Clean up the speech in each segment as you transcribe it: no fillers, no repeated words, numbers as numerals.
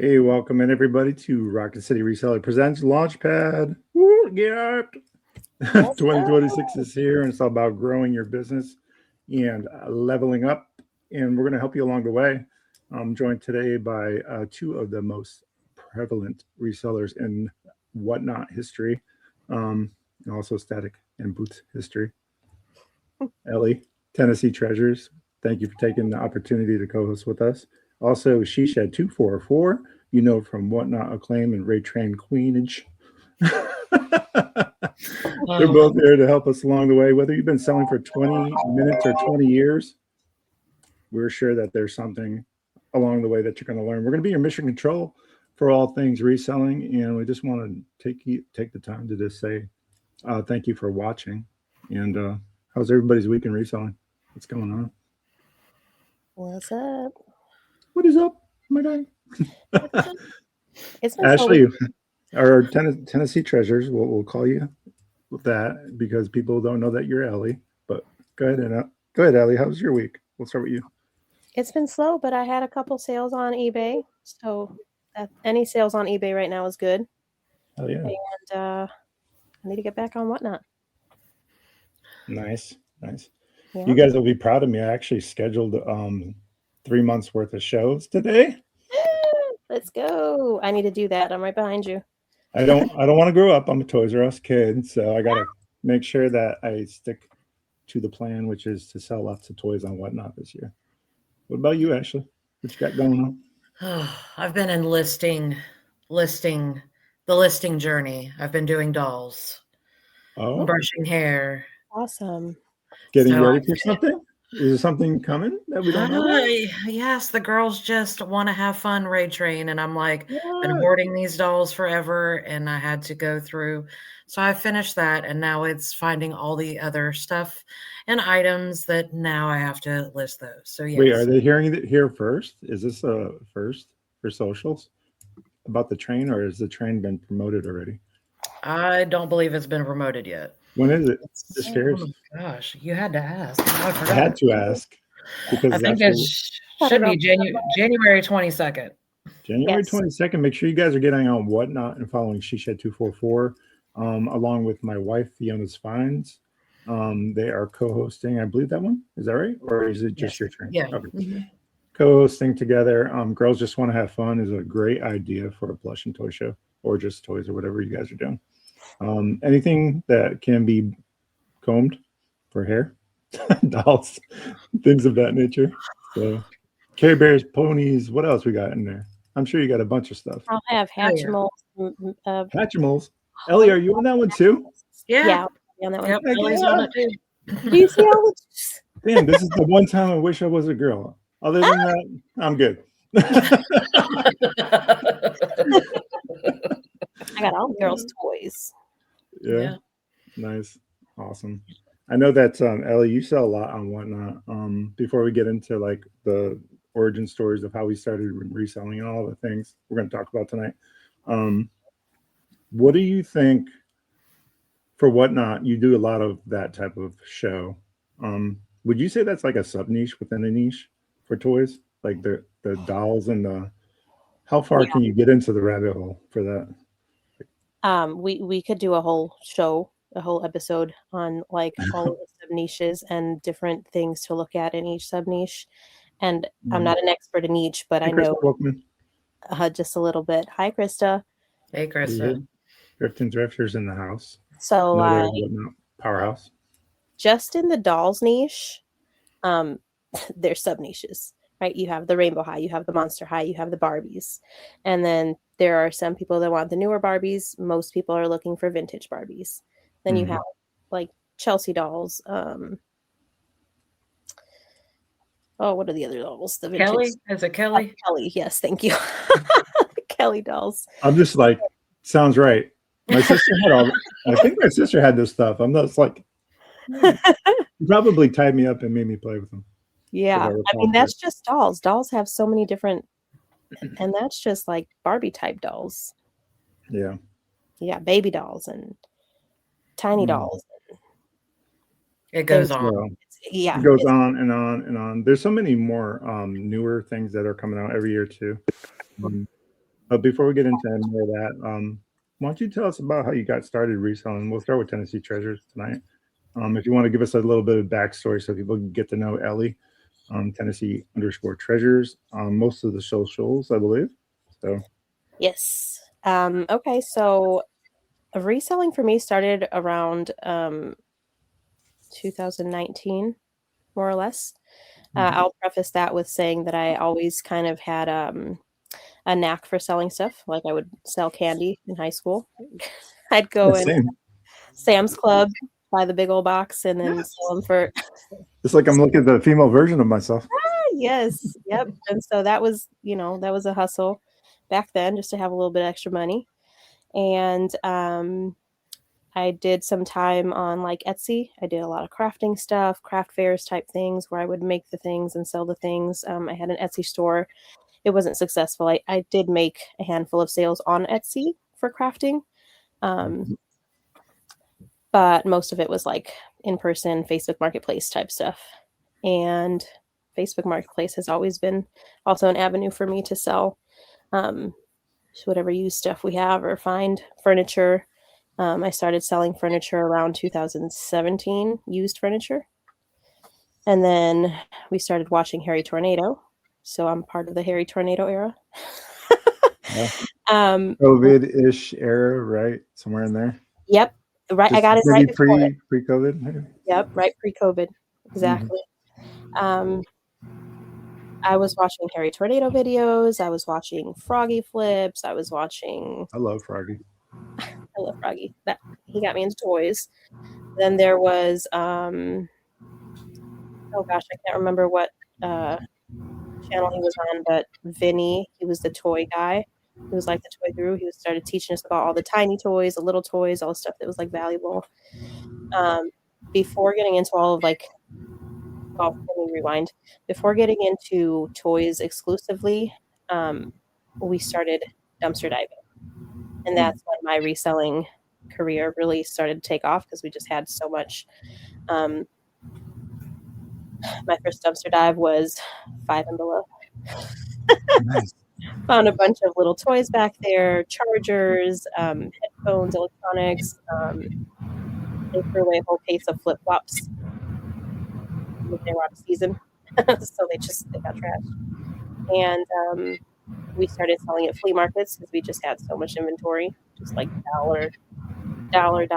Hey, welcome in everybody to Rocket City Reseller presents Launchpad. Woo, get up. Let's 2026 go. is here, and it's all about growing your business and leveling up. And we're going to help you along the way. I'm joined today by two of the most prevalent resellers in whatnot history, and also static and boots history. Ellie, Tennessee Treasures, thank you for taking the opportunity to co-host with us. Also, She Shed 244, you know, from Whatnot Acclaim and Ray Train Queenage. They're both here to help us along the way. Whether you've been selling for 20 minutes or 20 years, we're sure that there's something along the way that you're going to learn. We're going to be your mission control for all things reselling, and we just want to take the time to just say thank you for watching. And how's everybody's week in reselling? What's going on? What's up? What is up, my guy? It's been Ashley, our Tennessee Treasures, we'll call you that because people don't know that you're Ellie. But go ahead, Ellie. How was your week? We'll start with you. It's been slow, but I had a couple sales on eBay. So any sales on eBay right now is good. Oh yeah. And I need to get back on Whatnot. Nice. Yeah. You guys will be proud of me. I actually scheduled 3 months worth of shows today. Let's go. I need to do that. I'm right behind you. I don't want to grow up. I'm a Toys R Us kid, so I gotta make sure that I stick to the plan, which is to sell lots of toys on Whatnot this year. What about you, Ashley? What you got going on? I've been in the listing journey. I've been doing dolls, brushing hair. Awesome. Getting ready for something? Is there something coming that we don't know? Yes, the girls just want to have fun, Ray Train, and I'm like, been hoarding these dolls forever, and I had to go through. So I finished that, and now it's finding all the other stuff and items that now I have to list those. So yes. Wait, are they hearing it here first? Is this a first for socials about the train, or has the train been promoted already? I don't believe it's been promoted yet. When is it? Just curious. Oh my gosh, you had to ask. I had to ask because I think it should be January 22nd. January 22nd. Make sure you guys are getting on Whatnot and following She Shed 244, along with my wife FionasFinds. They are co-hosting. I believe that one. Is that right, or is it just your turn? Yeah. Okay. Mm-hmm. Co-hosting together. Girls Just Want to Have Fun is a great idea for a plush and toy show, or just toys, or whatever you guys are doing. Anything that can be combed for hair, dolls, things of that nature. So, Care Bears, ponies. What else we got in there? I'm sure you got a bunch of stuff. I'll have Hatchimals. Hatchimals. Ellie, are you on that one too? Yeah. On that one. Yep, Ellie's on it too. Do you see all this? Damn, this is the one time I wish I was a girl. Other than that, I'm good. I got all the girls' toys. Yeah. Nice. Awesome. I know that Ellie, you sell a lot on Whatnot. Before we get into like the origin stories of how we started reselling and all the things we're going to talk about tonight, what do you think for Whatnot? You do a lot of that type of show. Would you say that's like a sub niche within a niche for toys, like the dolls and the? How far can you get into the rabbit hole for that? We could do a whole show, a whole episode on like all of the sub niches and different things to look at in each sub niche. And I'm not an expert in each, but I know just a little bit. Hi, Krista. Hey, Krista. Drift and Drifters in the house. So powerhouse. Just in the dolls niche, there's sub niches, right? You have the Rainbow High, you have the Monster High, you have the Barbies, and then there are some people that want the newer Barbies. Most people are looking for vintage Barbies. Then you have like Chelsea dolls. What are the other dolls? The vintage. Kelly? Is it Kelly? Kelly, yes, thank you. Kelly dolls. I'm just like, sounds right. My sister had I think my sister had this stuff. I'm just like, you probably tied me up and made me play with them. Yeah, I mean, that's just dolls. Dolls have so many different, and that's just like Barbie type dolls. Yeah. Yeah, baby dolls and tiny dolls. It goes on. It goes on and on and on. There's so many more newer things that are coming out every year too. Before we get into any more of that, why don't you tell us about how you got started reselling? We'll start with Tennessee Treasures tonight. If you want to give us a little bit of backstory so people can get to know Ellie, Tennessee_Treasures on most of the socials, I believe. So Yes. Okay, so reselling for me started around 2019, more or less. I'll preface that with saying that I always kind of had a knack for selling stuff. Like I would sell candy in high school. I'd go in same. Sam's Club, buy the big old box, and then sell them for. It's like I'm looking at the female version of myself. Yes, yep. And so that was, that was a hustle back then, just to have a little bit extra money. And I did some time on like Etsy. I did a lot of crafting stuff, craft fairs type things where I would make the things and sell the things. I had an Etsy store. It wasn't successful. I did make a handful of sales on Etsy for crafting. But most of it was like in-person Facebook Marketplace type stuff. And Facebook Marketplace has always been also an avenue for me to sell whatever used stuff we have or find furniture. I started selling furniture around 2017, used furniture. And then we started watching Harry Tornado. So I'm part of the Harry Tornado era. COVID-ish era, right? Somewhere in there. Yep. Right. I got it right before pre-COVID. Maybe? Yep. Right. Pre-COVID. Exactly. I was watching Harry Tornado videos. I was watching Froggy flips. I was watching. I love Froggy. I love Froggy. He got me into toys. Then there was oh gosh, I can't remember what channel he was on, but Vinny, he was the toy guy. He was like the toy guru. He started teaching us about all the tiny toys, the little toys, all the stuff that was like valuable. Before getting into all of like, let me rewind. Before getting into toys exclusively, we started dumpster diving. And that's when my reselling career really started to take off because we just had so much. My first dumpster dive was 5 and below. Nice. Found a bunch of little toys back there, chargers, headphones, electronics. They threw away a whole case of flip-flops. They were out of season, so they got trashed. And we started selling at flea markets because we just had so much inventory, just like dollar, take it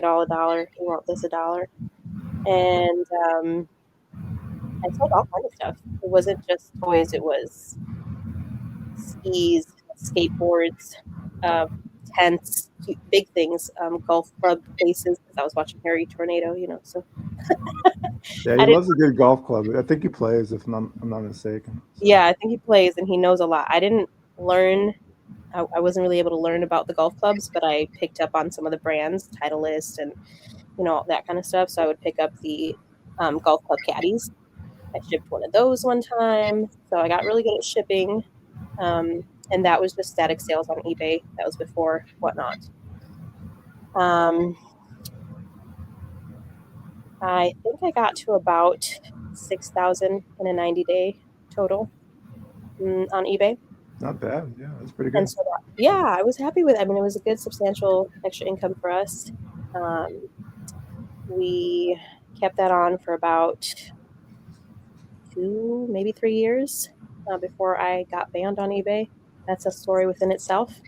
all $1. You want this $1? And I sold all kinds of stuff. It wasn't just toys. It was skis, skateboards, tents, big things, golf club cases. Because I was watching Harry Tornado, So yeah, he loves a good golf club. I think he plays, if I'm not mistaken. So. Yeah, I think he plays, and he knows a lot. I didn't learn. I wasn't really able to learn about the golf clubs, but I picked up on some of the brands, Titleist, and all that kind of stuff. So I would pick up the golf club caddies. I shipped one of those one time, so I got really good at shipping. And that was just static sales on eBay. That was before whatnot. I think I got to about 6,000 in a 90-day total on eBay. Not bad. Yeah, that's pretty good. And so I was happy with it. I mean, it was a good, substantial extra income for us. We kept that on for about 2, maybe 3 years before I got banned on eBay. That's a story within itself.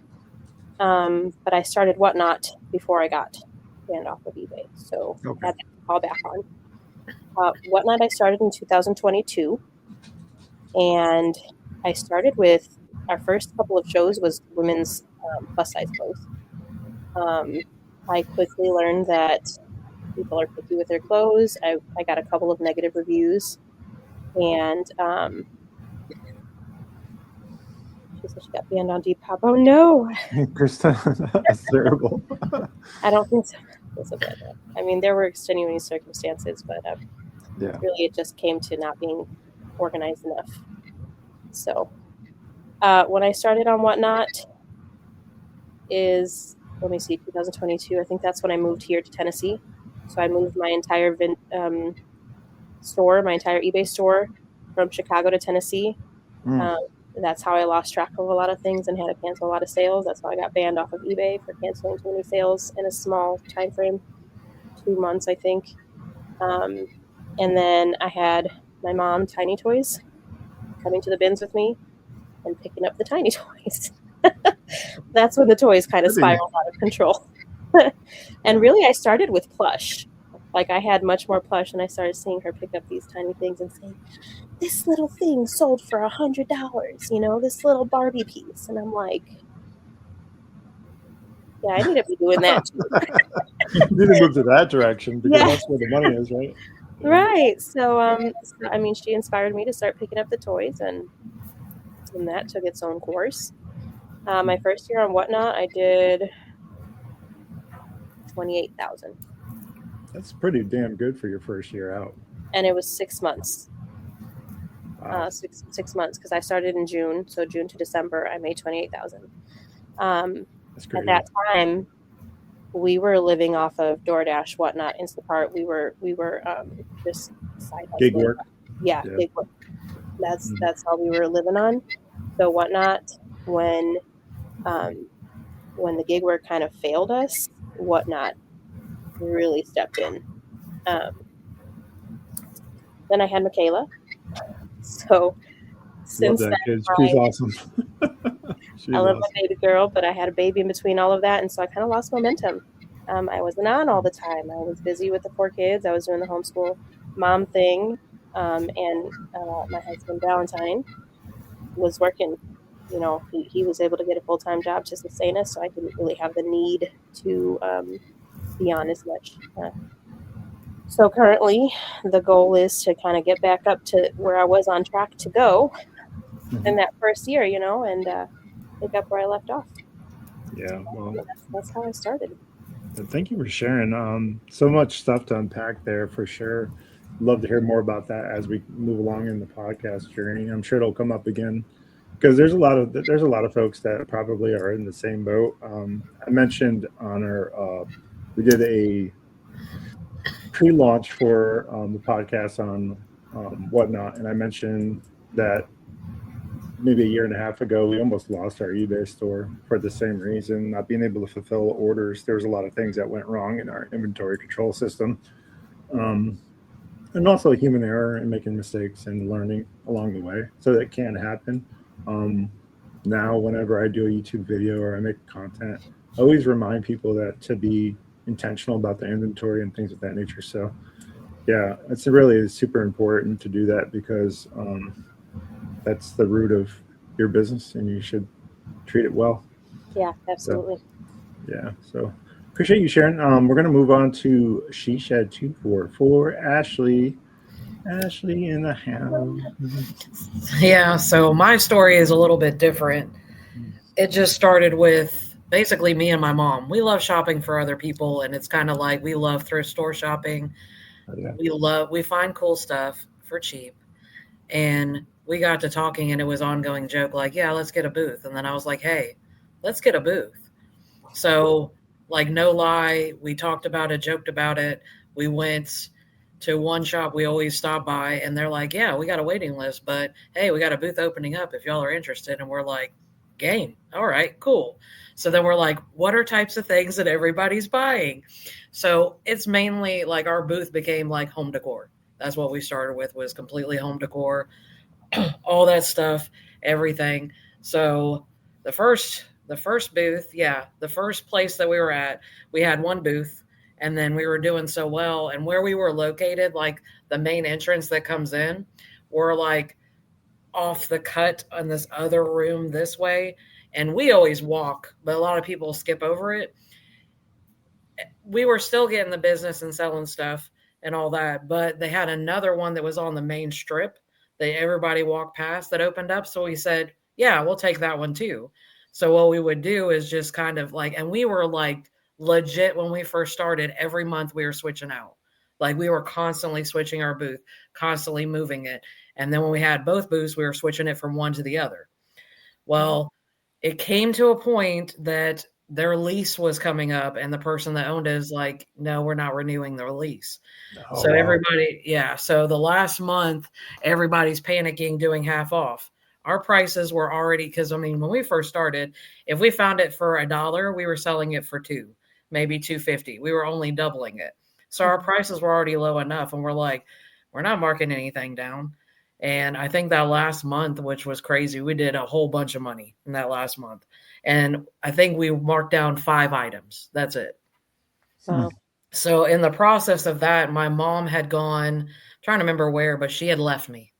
But I started Whatnot before I got banned off of eBay. So I had to call back on. Whatnot I started in 2022. And I started with our first couple of shows was women's plus size clothes. I quickly learned that people are picky with their clothes. I got a couple of negative reviews. And she said she got banned on Depop. Oh no, Krista, that's terrible. I don't think so. I mean, there were extenuating circumstances, but really it just came to not being organized enough. So when I started on Whatnot is, 2022. I think that's when I moved here to Tennessee. So I moved my entire store, my entire eBay store from Chicago to Tennessee. that's how I lost track of a lot of things and had to cancel a lot of sales. That's how I got banned off of eBay for canceling too many sales in a small time frame, 2 months, I think. And then I had my mom, Tiny Toys, coming to the bins with me and picking up the tiny toys. That's when the toys kind of spiraled out of control. And really, I started with plush. Like, I had much more plush, and I started seeing her pick up these tiny things and saying, "This little thing sold for $100, you know, this little Barbie piece." And I'm like, yeah, I need to be doing that too. You need to move to that direction because that's where the money is, right? Right. So, I mean, she inspired me to start picking up the toys, and that took its own course. My first year on Whatnot, I did 28,000. That's pretty damn good for your first year out. And it was 6 months. Wow. 6 months, because I started in June, so June to December, I made 28,000. That's great. At that time, we were living off of DoorDash, Whatnot, Instacart. We were just side hustling. Gig work. Yeah, gig work. That's all we were living on. So Whatnot, when the gig work kind of failed us, Whatnot really stepped in. Then I had Michaela. So since love that then, kid. She's awesome. I love my baby girl, but I had a baby in between all of that, and so I kind of lost momentum. I wasn't on all the time. I was busy with the 4 kids. I was doing the homeschool mom thing, and my husband Valentine was working. You know, he was able to get a full-time job to sustain us, so I didn't really have the need to be on as much. So currently, the goal is to kind of get back up to where I was on track to go in that first year, you know, and pick up where I left off. Yeah, well, that's how I started. Thank you for sharing. So much stuff to unpack there for sure. Love to hear more about that as we move along in the podcast journey. I'm sure it'll come up again because there's a lot of folks that probably are in the same boat. I mentioned on our we did a pre-launch for the podcast on Whatnot, and I mentioned that maybe a year and a half ago we almost lost our eBay store for the same reason, not being able to fulfill orders. There was a lot of things that went wrong in our inventory control system, and also human error and making mistakes and learning along the way. So that can happen. Now whenever I do a YouTube video or I make content, I always remind people that to be intentional about the inventory and things of that nature. So yeah, it's really super important to do that because that's the root of your business and you should treat it well. Yeah, absolutely. So appreciate you sharing. We're going to move on to She Shed 244. Ashley in the house. Yeah, so my story is a little bit different. It just started with basically me and my mom. We love shopping for other people, and it's kind of like we love thrift store shopping. We find cool stuff for cheap. And we got to talking, and it was ongoing joke like, yeah, let's get a booth. And then I was like, hey, let's get a booth. So, like, no lie, we talked about it, joked about it. We went to one shop we always stop by, and they're like, yeah, we got a waiting list, but hey, we got a booth opening up if y'all are interested. And we're like, game. All right, cool. So then we're like, what are types of things that everybody's buying? So it's mainly like our booth became like home decor. That's what we started with, was completely home decor, all that stuff, everything. So the first booth, the first place that we were at, we had one booth, and then we were doing so well. And where we were located, like the main entrance that comes in, we're like off the cut on this other room this way. And we always walk, but a lot of people skip over it. We were still getting the business and selling stuff and all that, but they had another one that was on the main strip that everybody walked past that opened up. So we said, yeah, we'll take that one too. So what we would do is just kind of like, and we were like legit when we first started, every month we were switching out. Like we were constantly switching our booth, constantly moving it. And then when we had both booths, we were switching it from one to the other. Well, it came to a point that their lease was coming up, and the person that owned it is like, no, we're not renewing the lease. So everybody, so the last month, everybody's panicking, doing half off. our prices were already, because I mean, when we first started, if we found it for $1, we were selling it for $2, maybe $2.50. We were only doubling it. So our prices were already low enough. And we're like, we're not marking anything down. And I think that last month, which was crazy, we did a whole bunch of money in that last month. And I think we marked down 5 items. That's it. Wow. So in the process of that, my mom had gone, trying to remember where, but she had left me.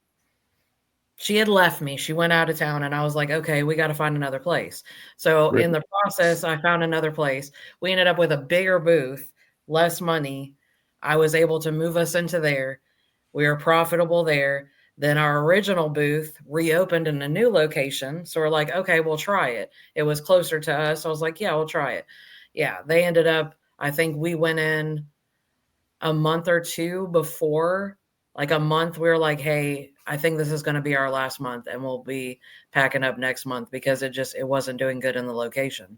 She went out of town, and I was like, okay, we got to find another place. So in the process, I found another place. We ended up with a bigger booth, less money. I was able to move us into there. We were profitable there. Then our original booth reopened in a new location. So we're like, okay, we'll try it. It was closer to us. I was like, yeah, we'll try it. Yeah, they ended up, I think we went in a month or two before, like a month, we were like, hey, I think this is going to be our last month, and we'll be packing up next month, because it wasn't doing good in the location.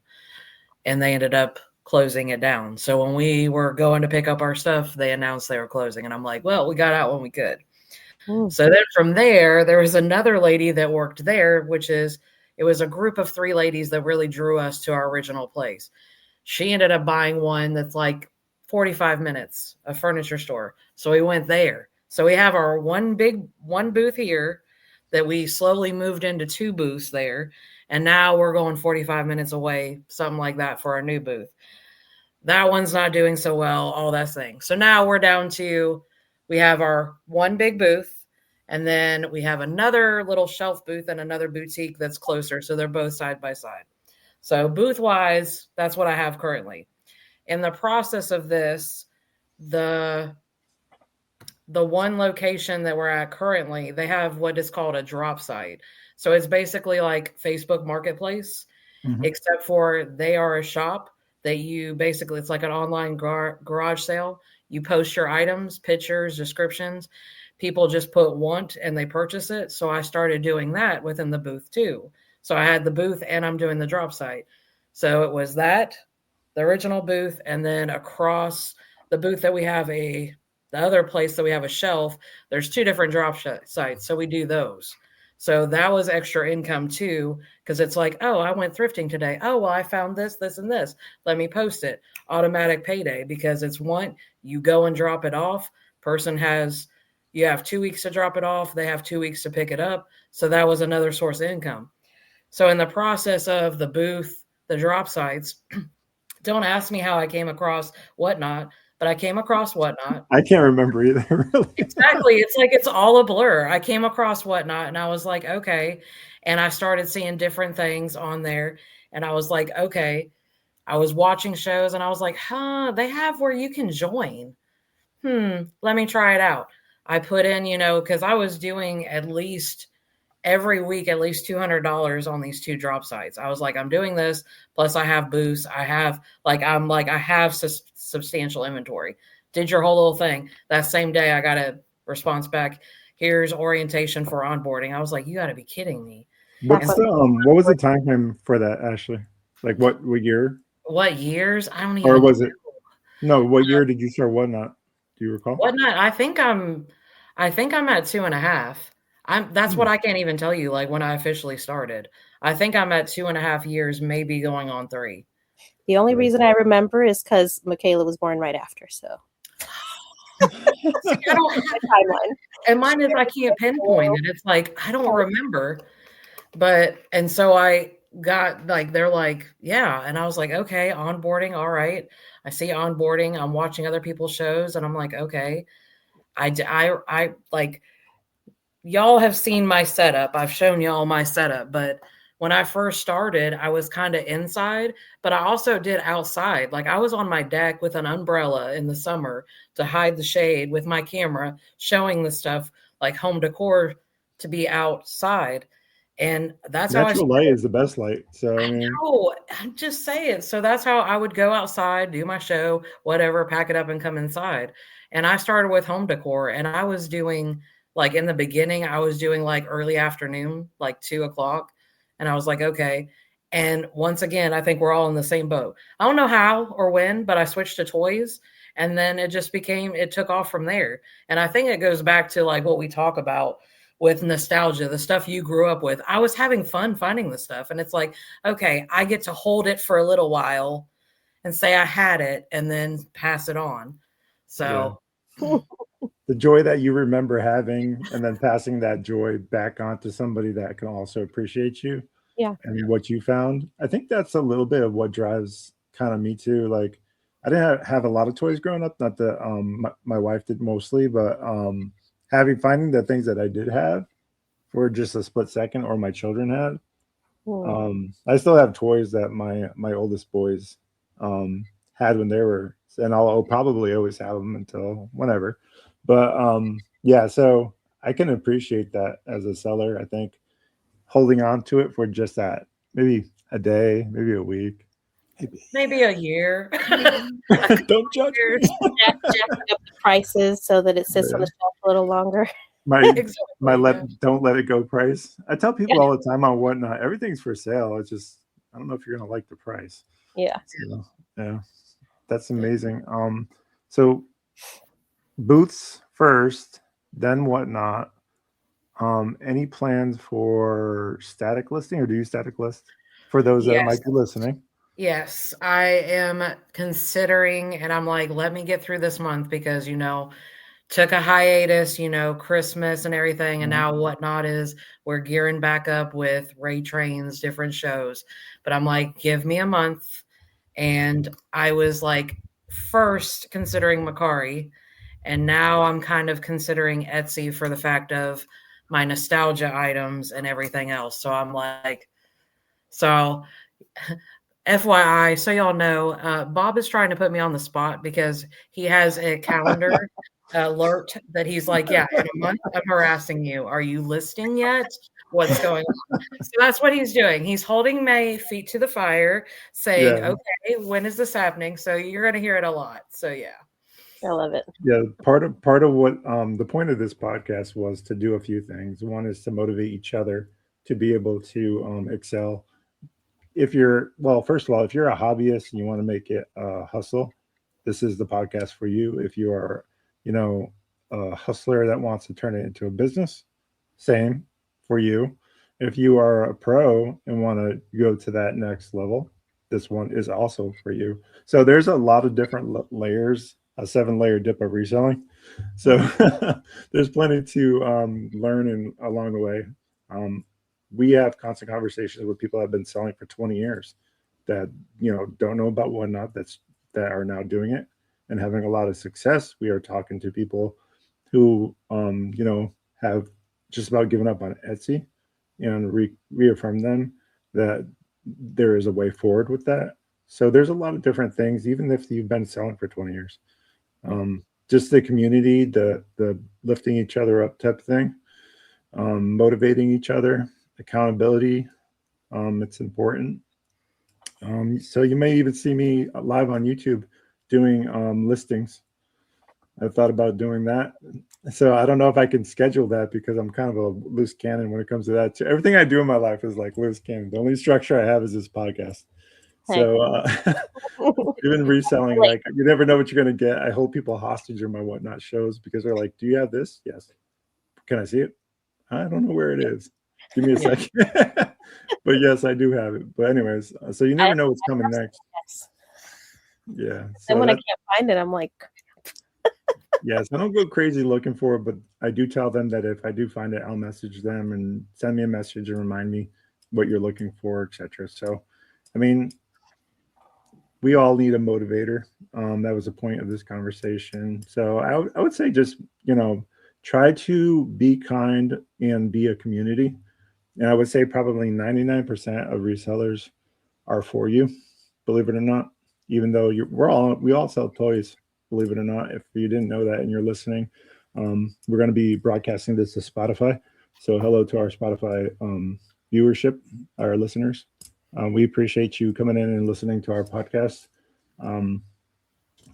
And they ended up closing it down. So when we were going to pick up our stuff, they announced they were closing. And I'm like, well, we got out when we could. So then from there was another lady that worked there, it was a group of 3 ladies that really drew us to our original place. She ended up buying one that's like 45 minutes, a furniture store. So we went there. So we have our one booth here that we slowly moved into 2 booths there. And now we're going 45 minutes away, something like that, for our new booth. That one's not doing so well, all that thing. So now we're down to, we have our one big booth, and then we have another little shelf booth and another boutique that's closer. So they're both side by side. So booth wise, that's what I have currently. In the process of this, the one location that we're at currently, they have what is called a drop site. So it's basically like Facebook Marketplace, except for they are a shop that it's like an online garage sale. You post your items, pictures, descriptions. People just put want and they purchase it. So I started doing that within the booth too. So I had the booth and I'm doing the drop site. So it was that, the original booth, and then across the booth that we have the other place that we have a shelf, there's 2 different drop sites. So we do those. So that was extra income too, because it's like, oh, I went thrifting today. Oh, well, I found this, this, and this. Let me post it. Automatic payday, because it's you go and drop it off. You have 2 weeks to drop it off. They have 2 weeks to pick it up. So that was another source of income. So in the process of the booth, the drop sites, don't ask me how I came across Whatnot, but I came across Whatnot. I can't remember either, really. Exactly. It's like it's all a blur. I came across Whatnot and I was like, okay. And I started seeing different things on there. And I was like, okay. I was watching shows and I was like, they have where you can join. Let me try it out. I put in, because I was doing at least every week, at least $200 on these 2 drop sites. I was like, I'm doing this. Plus I have boosts. I have substantial inventory. Did your whole little thing. That same day I got a response back. Here's orientation for onboarding. I was like, you got to be kidding me. What was the time frame for that, Ashley? Like what year? What years? I don't even know. Or was it? No, what year did you start Whatnot? Do you recall? Whatnot, I think I'm at 2.5. That's what I can't even tell you, like when I officially started. I think I'm at 2.5 years, maybe going on 3. The only reason I remember is because Michaela was born right after. So I don't have a timeline. And mine is I can't pinpoint it. It's like I don't remember. And so I got they're like, yeah. And I was like, okay, onboarding, all right. I see onboarding. I'm watching other people's shows and I'm like, okay. I like, y'all have seen my setup. I've shown y'all my setup, but when I first started, I was kind of inside, but I also did outside. Like I was on my deck with an umbrella in the summer to hide the shade with my camera, showing the stuff like home decor to be outside. And that's natural light is the best light. So I know, I'm just saying. So that's how I would go outside, do my show, whatever, pack it up and come inside. And I started with home decor, and I was doing like in the beginning, I was doing like early afternoon, like 2:00. And I was like, okay. And once again, I think we're all in the same boat. I don't know how or when, but I switched to toys. And then it took off from there. And I think it goes back to like what we talk about with nostalgia, the stuff you grew up with. I was having fun finding the stuff. And it's like, okay, I get to hold it for a little while and say I had it and then pass it on. So the joy that you remember having and then passing that joy back on to somebody that can also appreciate you and what you found. I think that's a little bit of what drives kind of me too. Like I didn't have a lot of toys growing up, not that my wife did mostly, but finding the things that I did have for just a split second or my children had. I still have toys that my oldest boys had when they were, and I'll probably always have them until whenever. But yeah, so I can appreciate that as a seller. I think holding on to it for just that, maybe a day, maybe a week, maybe a year. Don't judge me. Jacking up the prices so that it sits on the shelf a little longer. Don't let it go price. I tell people all the time on Whatnot, everything's for sale. It's just I don't know if you're gonna like the price. Yeah. So, yeah, that's amazing. So booths first, then Whatnot. Any plans for static listing, or do you static list for those that might be listening? Yes, I am considering, and I'm like, let me get through this month because, took a hiatus, Christmas and everything. And now Whatnot is we're gearing back up with Ray Train's different shows. But I'm like, give me a month. And I was like, first considering Macari. And now I'm kind of considering Etsy for the fact of my nostalgia items and everything else. So I'm like, so FYI, so y'all know, Bob is trying to put me on the spot because he has a calendar alert that he's like, yeah, in a month I'm harassing you. Are you listing yet? What's going on? So that's what he's doing. He's holding my feet to the fire saying, okay, when is this happening? So you're going to hear it a lot. So yeah. I love it. Yeah, part of what the point of this podcast was to do a few things. One is to motivate each other to be able to excel. First of all, if you're a hobbyist and you want to make it a hustle, this is the podcast for you. If you are, a hustler that wants to turn it into a business, same for you. If you are a pro and want to go to that next level, this one is also for you. So there's a lot of different layers, a 7-layer dip of reselling. So there's plenty to learn along the way. We have constant conversations with people that have been selling for 20 years that, don't know about Whatnot that are now doing it and having a lot of success. We are talking to people who, have just about given up on Etsy and reaffirm them that there is a way forward with that. So there's a lot of different things, even if you've been selling for 20 years. Just the community, the lifting each other up type of thing, motivating each other, accountability. It's important. So you may even see me live on YouTube doing listings. I've thought about doing that. So I don't know if I can schedule that because I'm kind of a loose cannon when it comes to that. So everything I do in my life is like loose cannon. The only structure I have is this podcast. So even reselling, like you never know what you're going to get. I hold people hostage in my Whatnot shows because they're like, do you have this? Yes. Can I see it? I don't know where it is. Give me a second. But yes, I do have it. But anyways, so you never know what's coming next. Yeah. So and when I can't find it, I'm like, yes, I don't go crazy looking for it, but I do tell them that if I do find it, I'll message them and send me a message and remind me what you're looking for, etc. So, I mean, we all need a motivator. That was the point of this conversation. So I would say just, try to be kind and be a community. And I would say probably 99% of resellers are for you, believe it or not, even though we all sell toys. Believe it or not, if you didn't know that and you're listening, we're going to be broadcasting this to Spotify. So hello to our Spotify viewership, our listeners. We appreciate you coming in and listening to our podcast.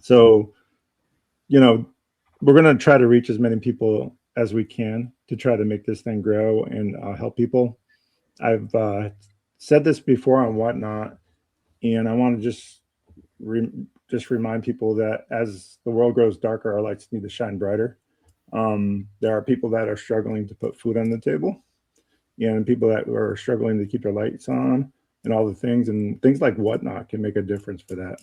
So, we're going to try to reach as many people as we can to try to make this thing grow and help people. I've said this before on Whatnot, and I want to just remind people that as the world grows darker, our lights need to shine brighter. There are people that are struggling to put food on the table, and people that are struggling to keep their lights on and all the things. And things like Whatnot can make a difference for that.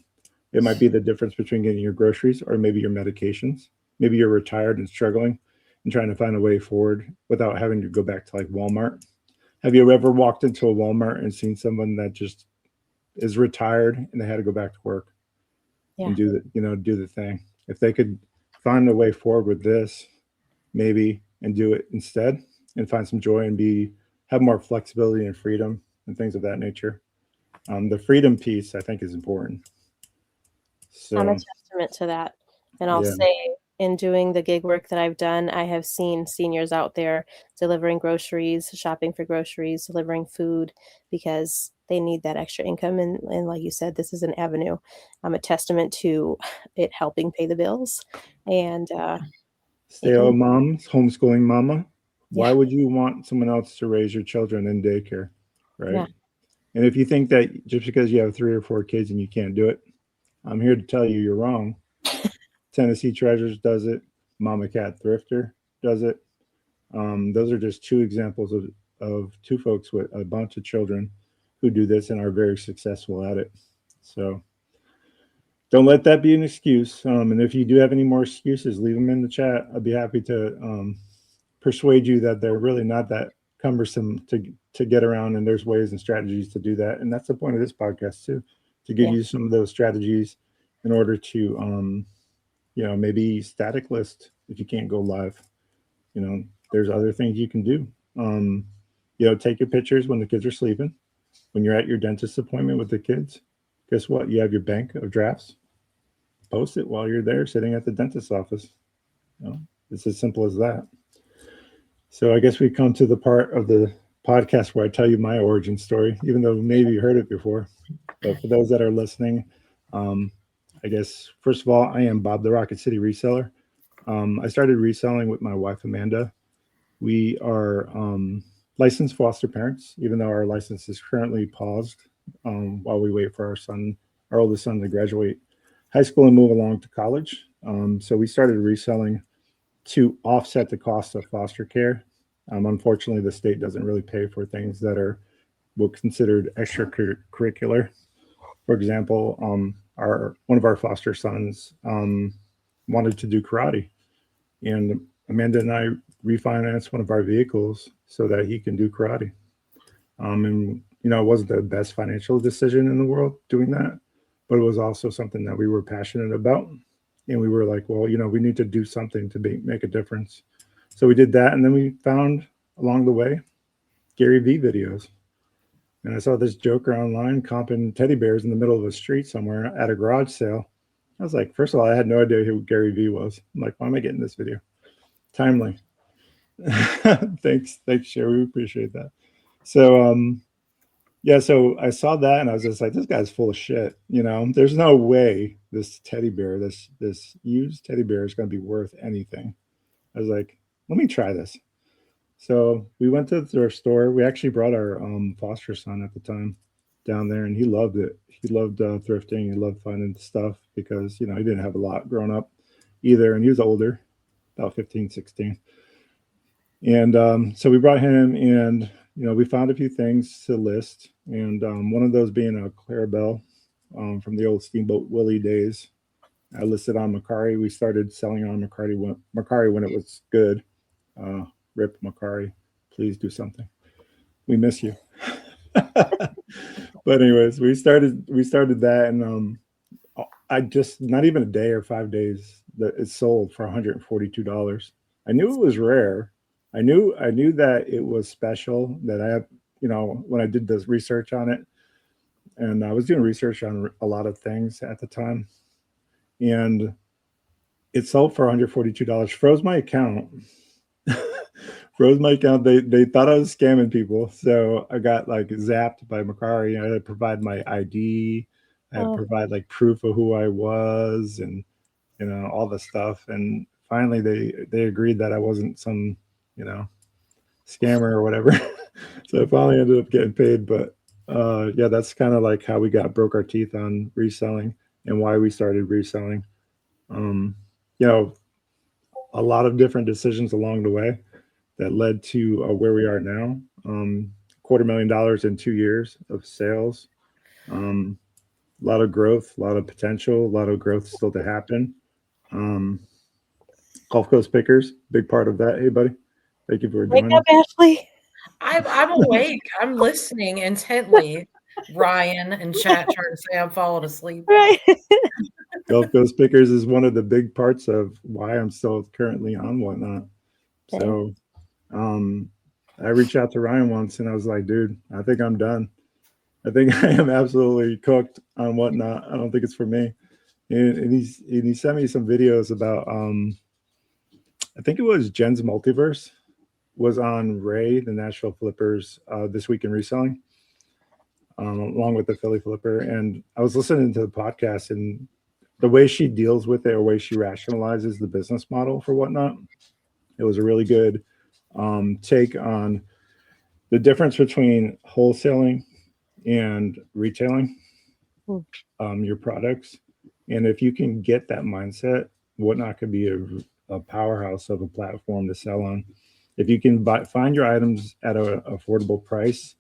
It might be the difference between getting your groceries or maybe your medications. Maybe you're retired and struggling and trying to find a way forward without having to go back to like Walmart. Have you ever walked into a Walmart and seen someone that just is retired and they had to go back to work Yeah. and do the thing? If they could find a way forward with this, maybe, and do it instead and find some joy and have more flexibility and freedom and things of that nature. The freedom piece, I think, is important. I'm a So, testament to that. And I'll yeah, say, in doing the gig work that I've done, I have seen seniors out there delivering groceries, shopping for groceries, delivering food because they need that extra income. And like you said, this is an avenue. I'm a testament to it helping pay the bills. And stay at home moms, homeschooling mama. Why yeah, would you want someone else to raise your children in daycare, right? yeah, And if you think that just because you have 3 or 4 kids and you can't do it, I'm here to tell you you're wrong. Tennessee Treasures does it. Mama Cat Thrifter does it. Those are just 2 examples of 2 folks with a bunch of children who do this and are very successful at it. So don't let that be an excuse. And if you do have any more excuses, leave them in the chat. I'd be happy to persuade you that they're really not that cumbersome to get around, and there's ways and strategies to do that. And that's the point of this podcast too, to give you some of those strategies in order to maybe static list if you can't go live. There's other things you can do. Take your pictures when the kids are sleeping. When you're at your dentist appointment with the kids, guess what? You have your bank of drafts. Post it while you're there sitting at the dentist's office. It's as simple as that. So I guess we come to the part of the podcast where I tell you my origin story, even though maybe you heard it before. But for those that are listening, I guess, first of all, I am Bob, the Rocket City Reseller. I started reselling with my wife, Amanda. We are licensed foster parents, even though our license is currently paused while we wait for our oldest son to graduate high school and move along to college. So we started reselling to offset the cost of foster care. Unfortunately, the state doesn't really pay for things that are considered extracurricular. For example, one of our foster sons wanted to do karate, and Amanda and I refinanced one of our vehicles so that he can do karate. And it wasn't the best financial decision in the world doing that, but it was also something that we were passionate about. And we were like, well, we need to do something to make a difference. So we did that. And then we found along the way Gary Vee videos. And I saw this joker online comping teddy bears in the middle of a street somewhere at a garage sale. I was like, first of all, I had no idea who Gary Vee was. I'm like, why am I getting this video? Timely. Thanks, Sherry. We appreciate that. So, so I saw that and I was just like, this guy's full of shit. There's no way this teddy bear, this used teddy bear is going to be worth anything. I was like, let me try this. So we went to the thrift store. We actually brought our foster son at the time down there, and he loved it. He loved thrifting. He loved finding stuff because, he didn't have a lot growing up either. And he was older, about 15, 16. And so we brought him, and we found a few things to list, and one of those being a Clarabelle from the old Steamboat Willie days. I listed on Mercari. We started selling on Mercari when it was good. Rip Mercari, please do something. We miss you. But anyways, we started that, and I just not even a day or 5 days that it sold for $142. I knew it was rare. I knew that it was special, that I have, when I did this research on it, and I was doing research on a lot of things at the time, and it sold for $142, froze my account. They thought I was scamming people. So I got like zapped by Mercari. I had to provide my ID. I had to provide like proof of who I was and, all the stuff. And finally they agreed that I wasn't some, scammer or whatever. So I finally ended up getting paid. But that's kind of like how we broke our teeth on reselling and why we started reselling. a lot of different decisions along the way that led to where we are now. $250,000 in 2 years of sales. A lot of growth, a lot of potential, a lot of growth still to happen. Gulf Coast Pickers, big part of that. Hey, buddy, thank you for Wake joining. up, Ashley. I'm awake. I'm listening intently. Ryan and chat trying to say I'm falling asleep. Right. Gulf Coast Pickers is one of the big parts of why I'm still currently on Whatnot. Okay. So I reached out to Ryan once and I was like, dude, I think I'm done. I think I am absolutely cooked on Whatnot. I don't think it's for me. And he sent me some videos about I think it was Jen's Multiverse was on Ray, the Nashville Flippers, This Week in Reselling, along with the Philly Flipper. And I was listening to the podcast, and the way she deals with it, or way she rationalizes the business model for Whatnot, it was a really good take on the difference between wholesaling and retailing your products. And if you can get that mindset, Whatnot could be a powerhouse of a platform to sell on. If you can find your items at an affordable price.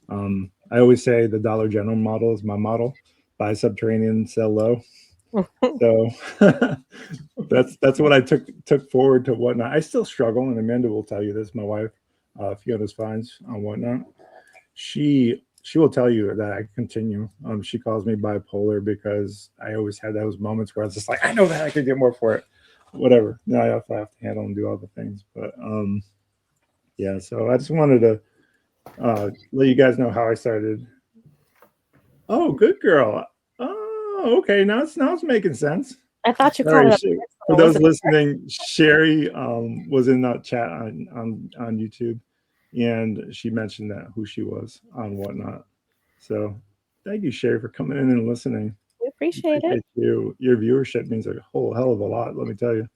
I always say the Dollar General model is my model: buy subterranean, sell low. So that's what I took forward to Whatnot. I still struggle, and Amanda will tell you this. My wife, FionasFinds on Whatnot, she will tell you that I continue. She calls me bipolar because I always had those moments where I was just like, I know that I could get more for it. Whatever. Now I have to handle and do all the things. But yeah, so I just wanted to let you guys know how I started. Oh, good girl. Oh, okay. Now it's making sense. I thought you Sorry, called it. for those listening, Sherry was in that chat on YouTube, and she mentioned that who she was on Whatnot. So thank you, Sherry, for coming in and listening. We appreciate it. Your viewership means a whole hell of a lot, let me tell you.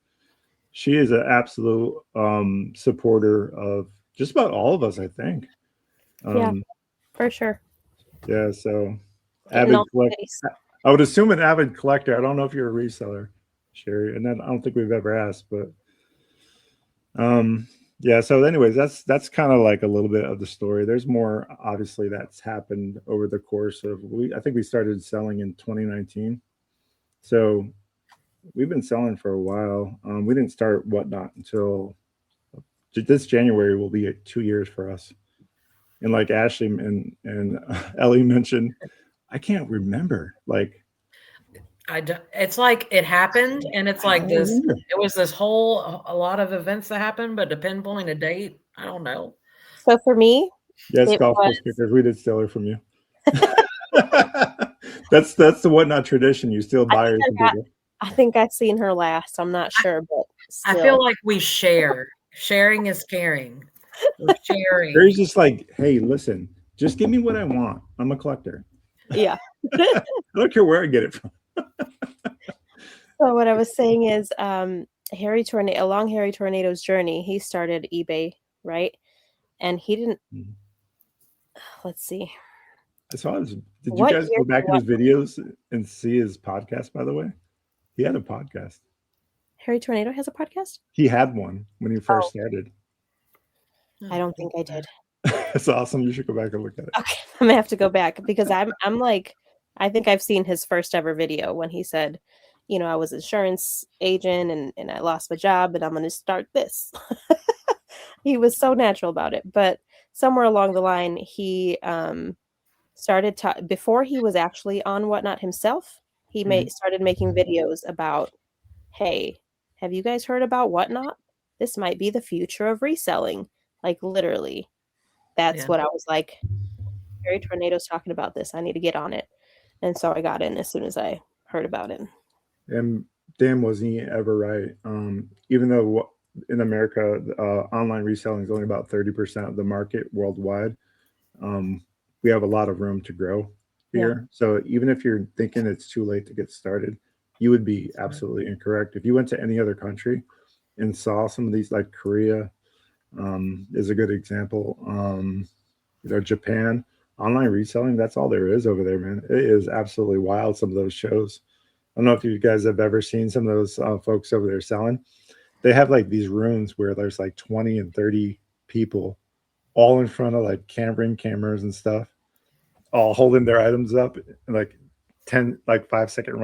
She is an absolute supporter of just about all of us, I think. Yeah, for sure. Yeah, so avid collector. I would assume an avid collector. I don't know if you're a reseller, Sherry, and then I don't think we've ever asked, but yeah. So, anyways, that's kind of like a little bit of the story. There's more, obviously, that's happened over the course of I think we started selling in 2019, so we've been selling for a while. We didn't start Whatnot until this January will be 2 years for us. And like Ashley and Ellie mentioned, I can't remember. Like, it's like it happened, and it's like this. It was this whole a lot of events that happened, but to pinpoint a date, I don't know. So for me, yes, Golf Coast Pickers, we did steal her from you. That's the Whatnot tradition. You steal buyers. I think I've seen her last. I'm not sure, but still. I feel like we share. Sharing is caring. We're sharing. Sherry's just like, hey, listen, just give me what I want. I'm a collector. Yeah. I don't care where I get it from. So what I was saying is, along Harry Tornado's journey, he started eBay, right? And he didn't. Let's see. I saw his. Did you guys go back in his videos and see his podcast? By the way, he had a podcast. Harry Tornado has a podcast? He had one when he first started. I don't think I did. That's awesome. You should go back and look at it. Okay, I'm gonna have to go back because I'm like, I think I've seen his first ever video when he said, you know, I was an insurance agent and I lost my job and I'm going to start this. He was so natural about it. But somewhere along the line, he started before he was actually on Whatnot himself, he started making videos about, hey, have you guys heard about Whatnot? This might be the future of reselling. Like literally, that's what I was like, Harry Tornado's talking about this. I need to get on it. And so I got in as soon as I heard about it. And damn, wasn't he ever right? Even though in America, online reselling is only about 30% of the market worldwide, we have a lot of room to grow here. Yeah. So even if you're thinking it's too late to get started, you would be absolutely incorrect. If you went to any other country and saw some of these, like Korea is a good example, you know, Japan, online reselling, that's all there is over there, man. It is absolutely wild, some of those shows. I don't know if you guys have ever seen some of those folks over there selling. they have like these rooms where there's like 20 and 30 people all in front of like cameras and stuff, all holding their items up and like 10, like 5-second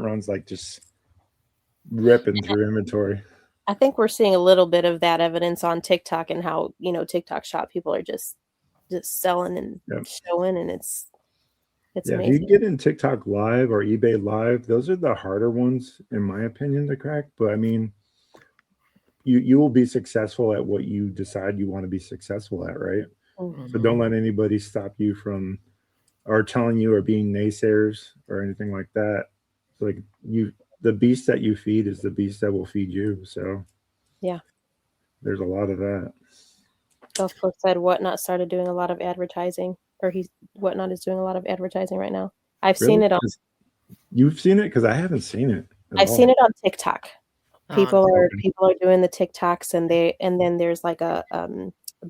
runs, like just ripping through inventory. I think we're seeing a little bit of that evidence on TikTok and how, TikTok shop people are just selling and showing, and it's amazing. If you get in TikTok Live or eBay Live, those are the harder ones, in my opinion, to crack. But I mean, you will be successful at what you decide you want to be successful at, right? Mm-hmm. So don't let anybody stop you from, or telling you, or being naysayers or anything like that. So like the beast that you feed is the beast that will feed you. So yeah, there's a lot of that. Golf Club said Whatnot started doing a lot of advertising, or Whatnot is doing a lot of advertising right now. I've seen it on. You've seen it? Because I haven't seen it. I've seen it on TikTok. People are doing the TikToks, and then there's like a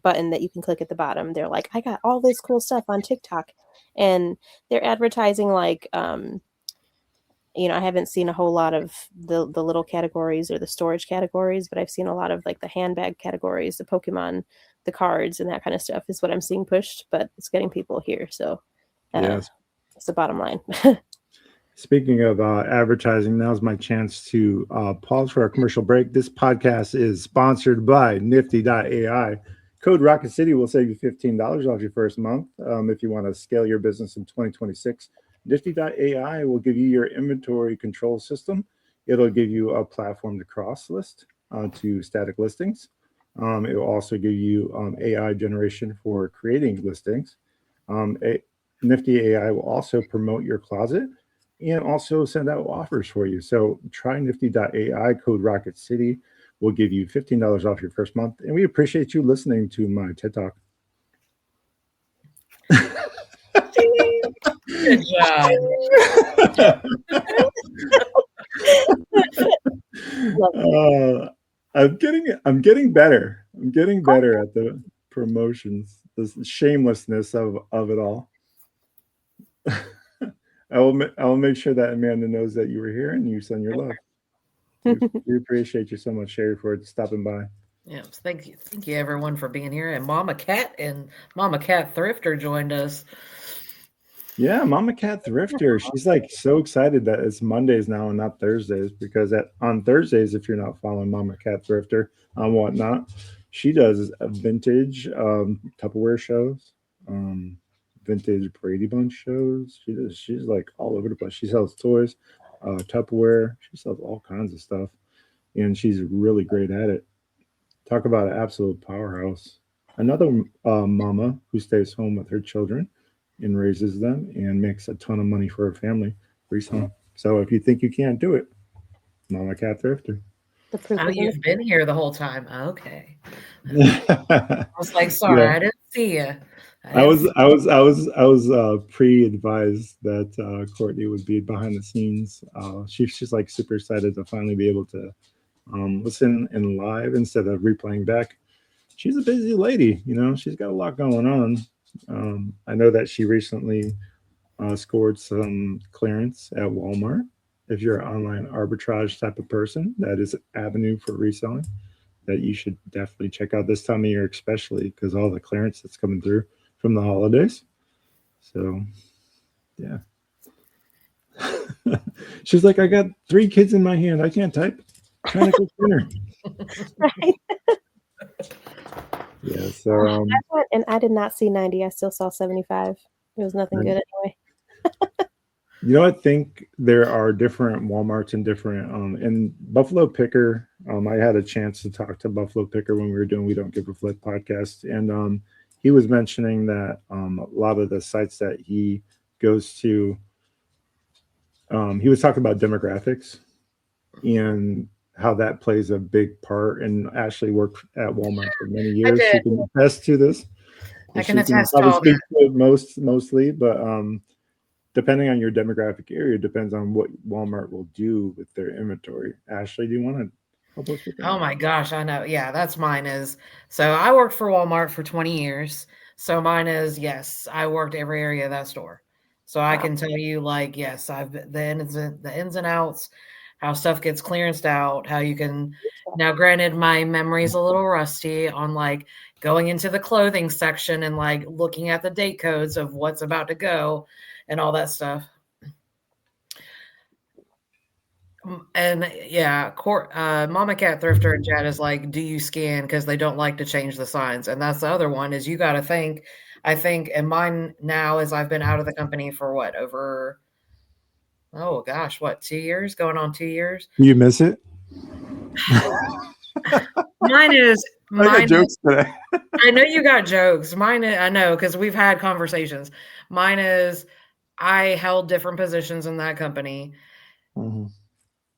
button that you can click at the bottom. They're like, I got all this cool stuff on TikTok, and they're advertising like I haven't seen a whole lot of the little categories or the storage categories, but I've seen a lot of like the handbag categories, the Pokemon, the cards, and that kind of stuff is what I'm seeing pushed, but it's getting people here. So yes, it's the bottom line. Speaking of advertising, now's my chance to pause for our commercial break. This podcast is sponsored by Nifty.ai. Code Rocket City will save you $15 off your first month. If you want to scale your business in 2026, Nifty.ai will give you your inventory control system. It'll give you a platform to cross list to static listings. It will also give you AI generation for creating listings. Nifty AI will also promote your closet and also send out offers for you. So try Nifty.ai, code Rocket City will give you $15 off your first month. And we appreciate you listening to my TED Talk. Good job. I'm getting better. I'm getting better at the promotions, the shamelessness of it all. I will make sure that Amanda knows that you were here and you send your love. We appreciate you so much, Sherry, for stopping by. Yes, thank you everyone for being here. And Mama Cat Thrifter joined us. Yeah, Mama Cat Thrifter. She's like so excited that it's Mondays now and not Thursdays, because on Thursdays, if you're not following Mama Cat Thrifter on Whatnot, she does vintage Tupperware shows, vintage Brady Bunch shows. She's like all over the place. She sells toys, Tupperware. She sells all kinds of stuff, and she's really great at it. Talk about an absolute powerhouse. Another mama who stays home with her children and raises them and makes a ton of money for her family reselling. So if you think you can't do it, Mama Cat Thrifter. Oh, you've been here the whole time. Okay. I was like, sorry, I didn't see you. I was pre-advised that Courtney would be behind the scenes. She's like super excited to finally be able to listen in live instead of replaying back. She's a busy lady, she's got a lot going on. I know that she recently scored some clearance at Walmart. If you're an online arbitrage type of person, that is an avenue for reselling that you should definitely check out this time of year, especially because all the clearance that's coming through from the holidays. So, yeah. She's like, I got 3 kids in my hand. I can't type. Trying to cook dinner. Right. Yeah. So. And I did not see 90. I still saw 75. It was nothing good anyway. I think there are different Walmarts and different in Buffalo Picker. I had a chance to talk to Buffalo Picker when we were doing We Don't Give a Flip podcast, and he was mentioning that a lot of the sites that he goes to, he was talking about demographics and how that plays a big part. And Ashley worked at Walmart for many years. She can attest to this. I can attest to all that. Mostly, but depending on your demographic area, depends on what Walmart will do with their inventory. Ashley, do you want to help us with that? Oh my gosh, I know. Yeah, that's mine is. So I worked for Walmart for 20 years. So mine is, yes, I worked every area of that store. So I can tell you, like, yes, I've the ins and outs, how stuff gets clearanced out, how you can. Now, granted, my memory's a little rusty on like going into the clothing section and like looking at the date codes of what's about to go and all that stuff. And yeah, Mama Cat Thrifter and Chad is like, do you scan? Because they don't like to change the signs. And that's the other one is you got to think, I think, and mine now is I've been out of the company for what, over, oh gosh, what, 2 years? Going on 2 years? You miss it? Mine is, I got jokes today. I know you got jokes. Mine, I know, because we've had conversations. Mine is, I held different positions in that company. Mm-hmm.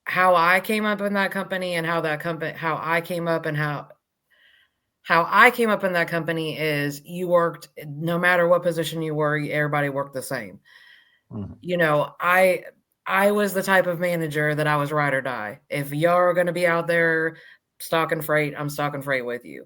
How I came up in that company and how I came up in that company is you worked, no matter what position you were, everybody worked the same. Mm-hmm. You know, I was the type of manager that I was ride or die. If y'all are going to be out there stocking freight, I'm stocking freight with you.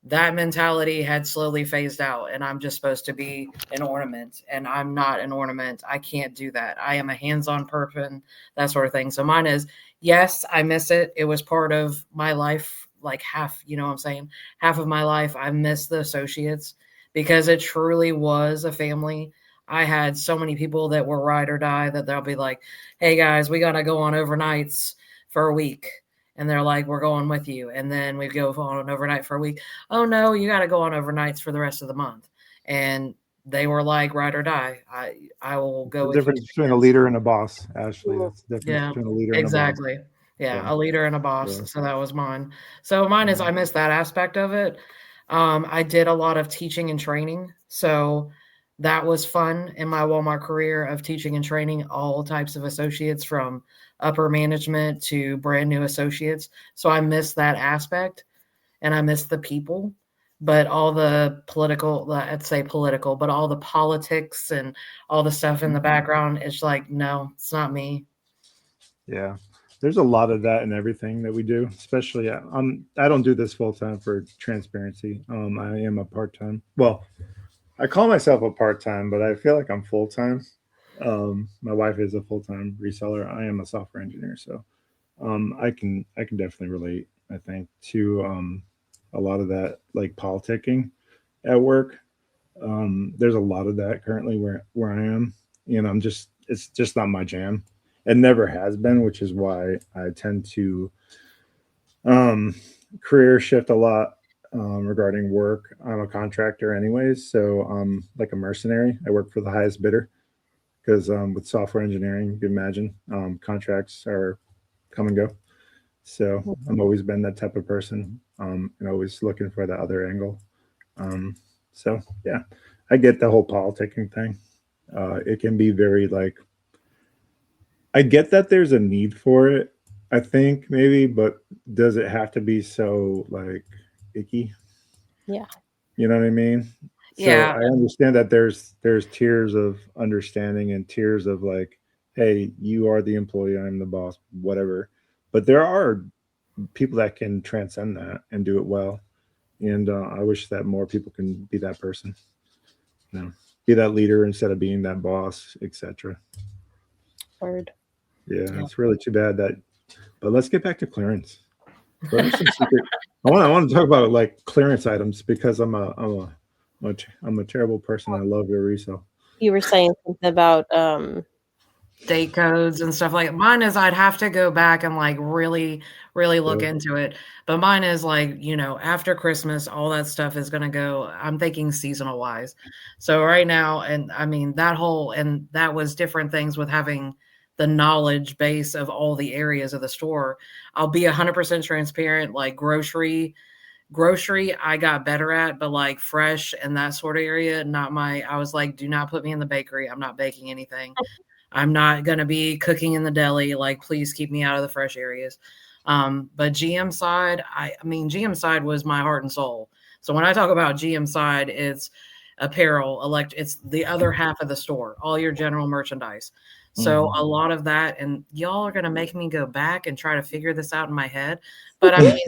That mentality had slowly phased out, and I'm just supposed to be an ornament, and I'm not an ornament. I can't do that. I am a hands-on person, that sort of thing. So mine is, yes, I miss it. It was part of my life, like half, you know what I'm saying? Half of my life, I miss the associates because it truly was a family. I had so many people that were ride or die that they'll be like, hey guys, we got to go on overnights for a week. And they're like, we're going with you. And then we go on overnight for a week. Oh, no, you got to go on overnights for the rest of the month. And they were like, ride or die. I will go with you. The difference between a leader and a boss, Ashley. That's the difference between a leader and a boss. Exactly. Yeah, a leader and a boss. Yeah. So that was mine. So mine is I miss that aspect of it. I did a lot of teaching and training. So that was fun in my Walmart career of teaching and training all types of associates from upper management to brand new associates. So I miss that aspect and I miss the people, but all the political, I'd say political, but all the politics and all the stuff in the background, it's like, no, it's not me. Yeah. There's a lot of that in everything that we do, especially I don't do this full time for transparency. I am a part-time. Well, I call myself a part-time, but I feel like I'm full-time. My wife is a full-time reseller. I am a software engineer, so I can definitely relate, I think, to a lot of that, like politicking at work. There's a lot of that currently where I am, and it's just not my jam. It never has been, which is why I tend to career shift a lot regarding work. I'm a contractor anyways, so I'm like a mercenary. I work for the highest bidder because with software engineering, you can imagine contracts are come and go. So I've always been that type of person and always looking for the other angle. So yeah, I get the whole politicking thing. It can be very like, I get that there's a need for it, I think maybe, but does it have to be so like icky? Yeah. You know what I mean? Yeah. So I understand that there's tiers of understanding and tiers of like, hey, you are the employee, I'm the boss, whatever. But there are people that can transcend that and do it well. And I wish that more people can be that person. You know, be that leader instead of being that boss, etc. Word. Yeah, it's really too bad that. But let's get back to clearance. I want to talk about like clearance items because I'm a terrible person. I love your resale. You were saying something about date codes and stuff like that. Mine is I'd have to go back and like really look into it. But mine is like, after Christmas, all that stuff is going to go, I'm thinking seasonal wise. So right now, and I mean that was different things with having the knowledge base of all the areas of the store. I'll be 100% transparent, like grocery I got better at, but like fresh and that sort of area, I was like, do not put me in the bakery. I'm not baking anything. I'm not going to be cooking in the deli. Like, please keep me out of the fresh areas. But GM side, GM side was my heart and soul. So when I talk about GM side, it's apparel, it's the other half of the store, all your general merchandise. So a lot of that, and y'all are going to make me go back and try to figure this out in my head. But I mean,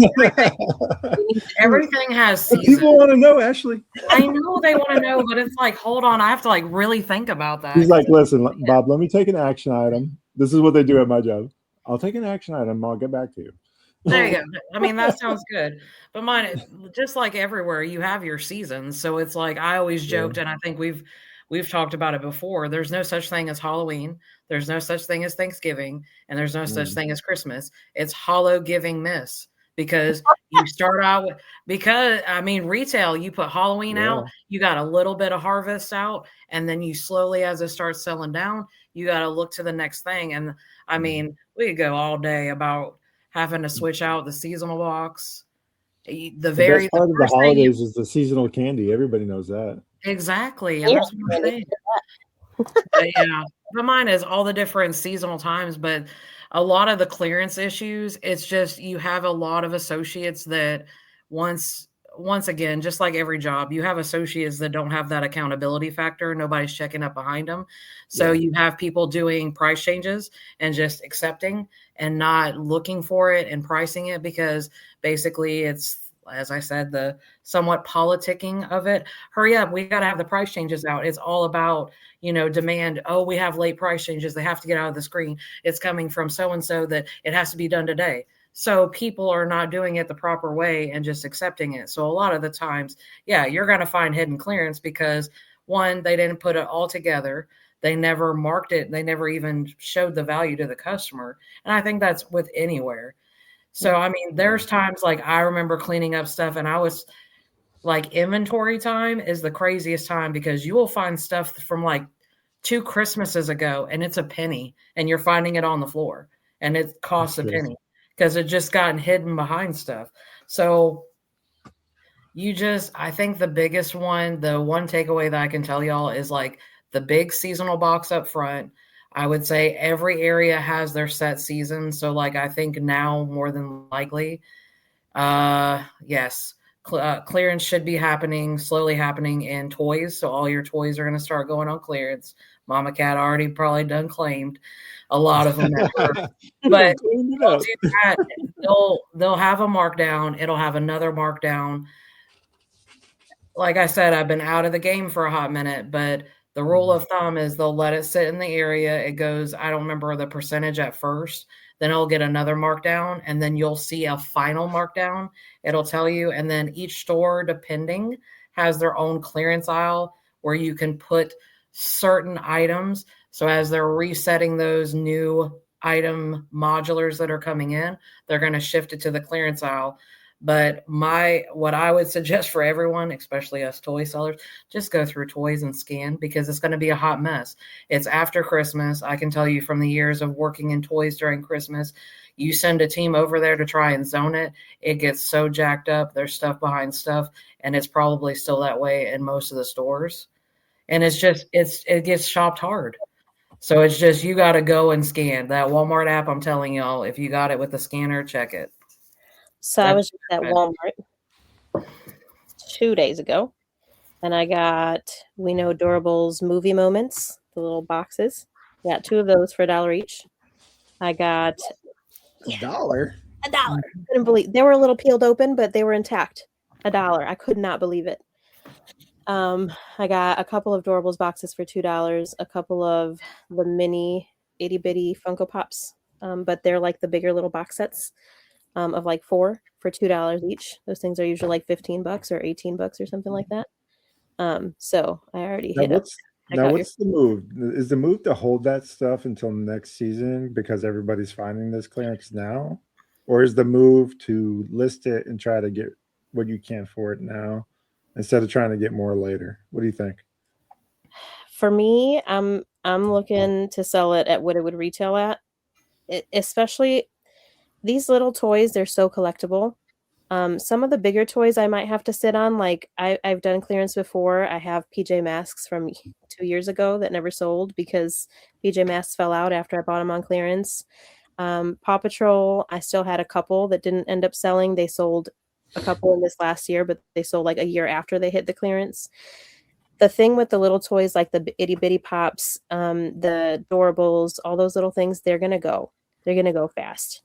everything has season. People want to know, Ashley. I know they want to know, but it's like, hold on. I have to like really think about that. He's like, listen, Bob, let me take an action item. This is what they do at my job. I'll take an action item. I'll get back to you. There you go. I mean, that sounds good. But mine, just like everywhere, you have your seasons. So it's like I always joked, and I think we've talked about it before. There's no such thing as Halloween. There's no such thing as Thanksgiving, and there's no such thing as Christmas. It's hollow giving miss because you start out with, because I mean, retail, you put Halloween out, you got a little bit of harvest out, and then you slowly, as it starts selling down, you got to look to the next thing. And I mean, we could go all day about having to switch out the seasonal box. The best part of the holidays is the seasonal candy. Everybody knows that. Exactly. And that's what I'm saying. Yeah. But mine is all the different seasonal times, but a lot of the clearance issues, it's just you have a lot of associates that once again, just like every job, you have associates that don't have that accountability factor. Nobody's checking up behind them. So you have people doing price changes and just accepting and not looking for it and pricing it because basically it's, as I said, the somewhat politicking of it. Hurry up. We got to have the price changes out. It's all about, demand. Oh, we have late price changes. They have to get out of the screen. It's coming from so-and-so that it has to be done today. So people are not doing it the proper way and just accepting it. So a lot of the times, you're going to find hidden clearance because one, they didn't put it all together. They never marked it. They never even showed the value to the customer. And I think that's with anywhere. So, I mean, there's times like I remember cleaning up stuff and I was like, inventory time is the craziest time because you will find stuff from like 2 Christmases ago and it's a penny and you're finding it on the floor and it costs a penny because it just gotten hidden behind stuff. So I think the biggest one, the one takeaway that I can tell y'all is like the big seasonal box up front. I would say every area has their set season. So like, I think now more than likely, yes, clearance should be slowly happening in toys. So all your toys are going to start going on clearance. Mama Cat already probably done claimed a lot of them. But they'll do that. They'll have a markdown. It'll have another markdown. Like I said, I've been out of the game for a hot minute, but the rule of thumb is they'll let it sit in the area. It goes, I don't remember the percentage at first. Then it'll get another markdown, and then you'll see a final markdown. It'll tell you, and then each store, depending, has their own clearance aisle where you can put certain items. So as they're resetting those new item modulars that are coming in, they're going to shift it to the clearance aisle. But what I would suggest for everyone, especially us toy sellers, just go through toys and scan because it's going to be a hot mess. It's after Christmas. I can tell you from the years of working in toys during Christmas, you send a team over there to try and zone it. It gets so jacked up. There's stuff behind stuff, and it's probably still that way in most of the stores. And it gets shopped hard. So it's just, you got to go and scan that Walmart app. I'm telling y'all, if you got it with the scanner, check it. So I was just at Walmart 2 days ago, and I got We Know Durables movie moments, the little boxes. I got 2 of those for $1 each. I got $1. $1. Couldn't believe they were a little peeled open, but they were intact. $1. I could not believe it. I got a couple of Durables boxes for $2, a couple of the mini itty bitty Funko Pops, but they're like the bigger little box sets. Of like 4 for $2 each. Those things are usually like $15 or $18 or something like that. So I already hit up. What's the move? Is the move to hold that stuff until next season because everybody's finding this clearance now? Or is the move to list it and try to get what you can for it now instead of trying to get more later? What do you think? For me, I'm looking to sell it at what it would retail at. Especially these little toys, they're so collectible. Some of the bigger toys I might have to sit on. Like I've done clearance before. I have PJ Masks from 2 years ago that never sold because PJ Masks fell out after I bought them on clearance. Paw Patrol, I still had a couple that didn't end up selling. They sold a couple in this last year, but they sold like a year after they hit the clearance. The thing with the little toys, like the itty bitty pops, the Durables, all those little things, they're going to go fast.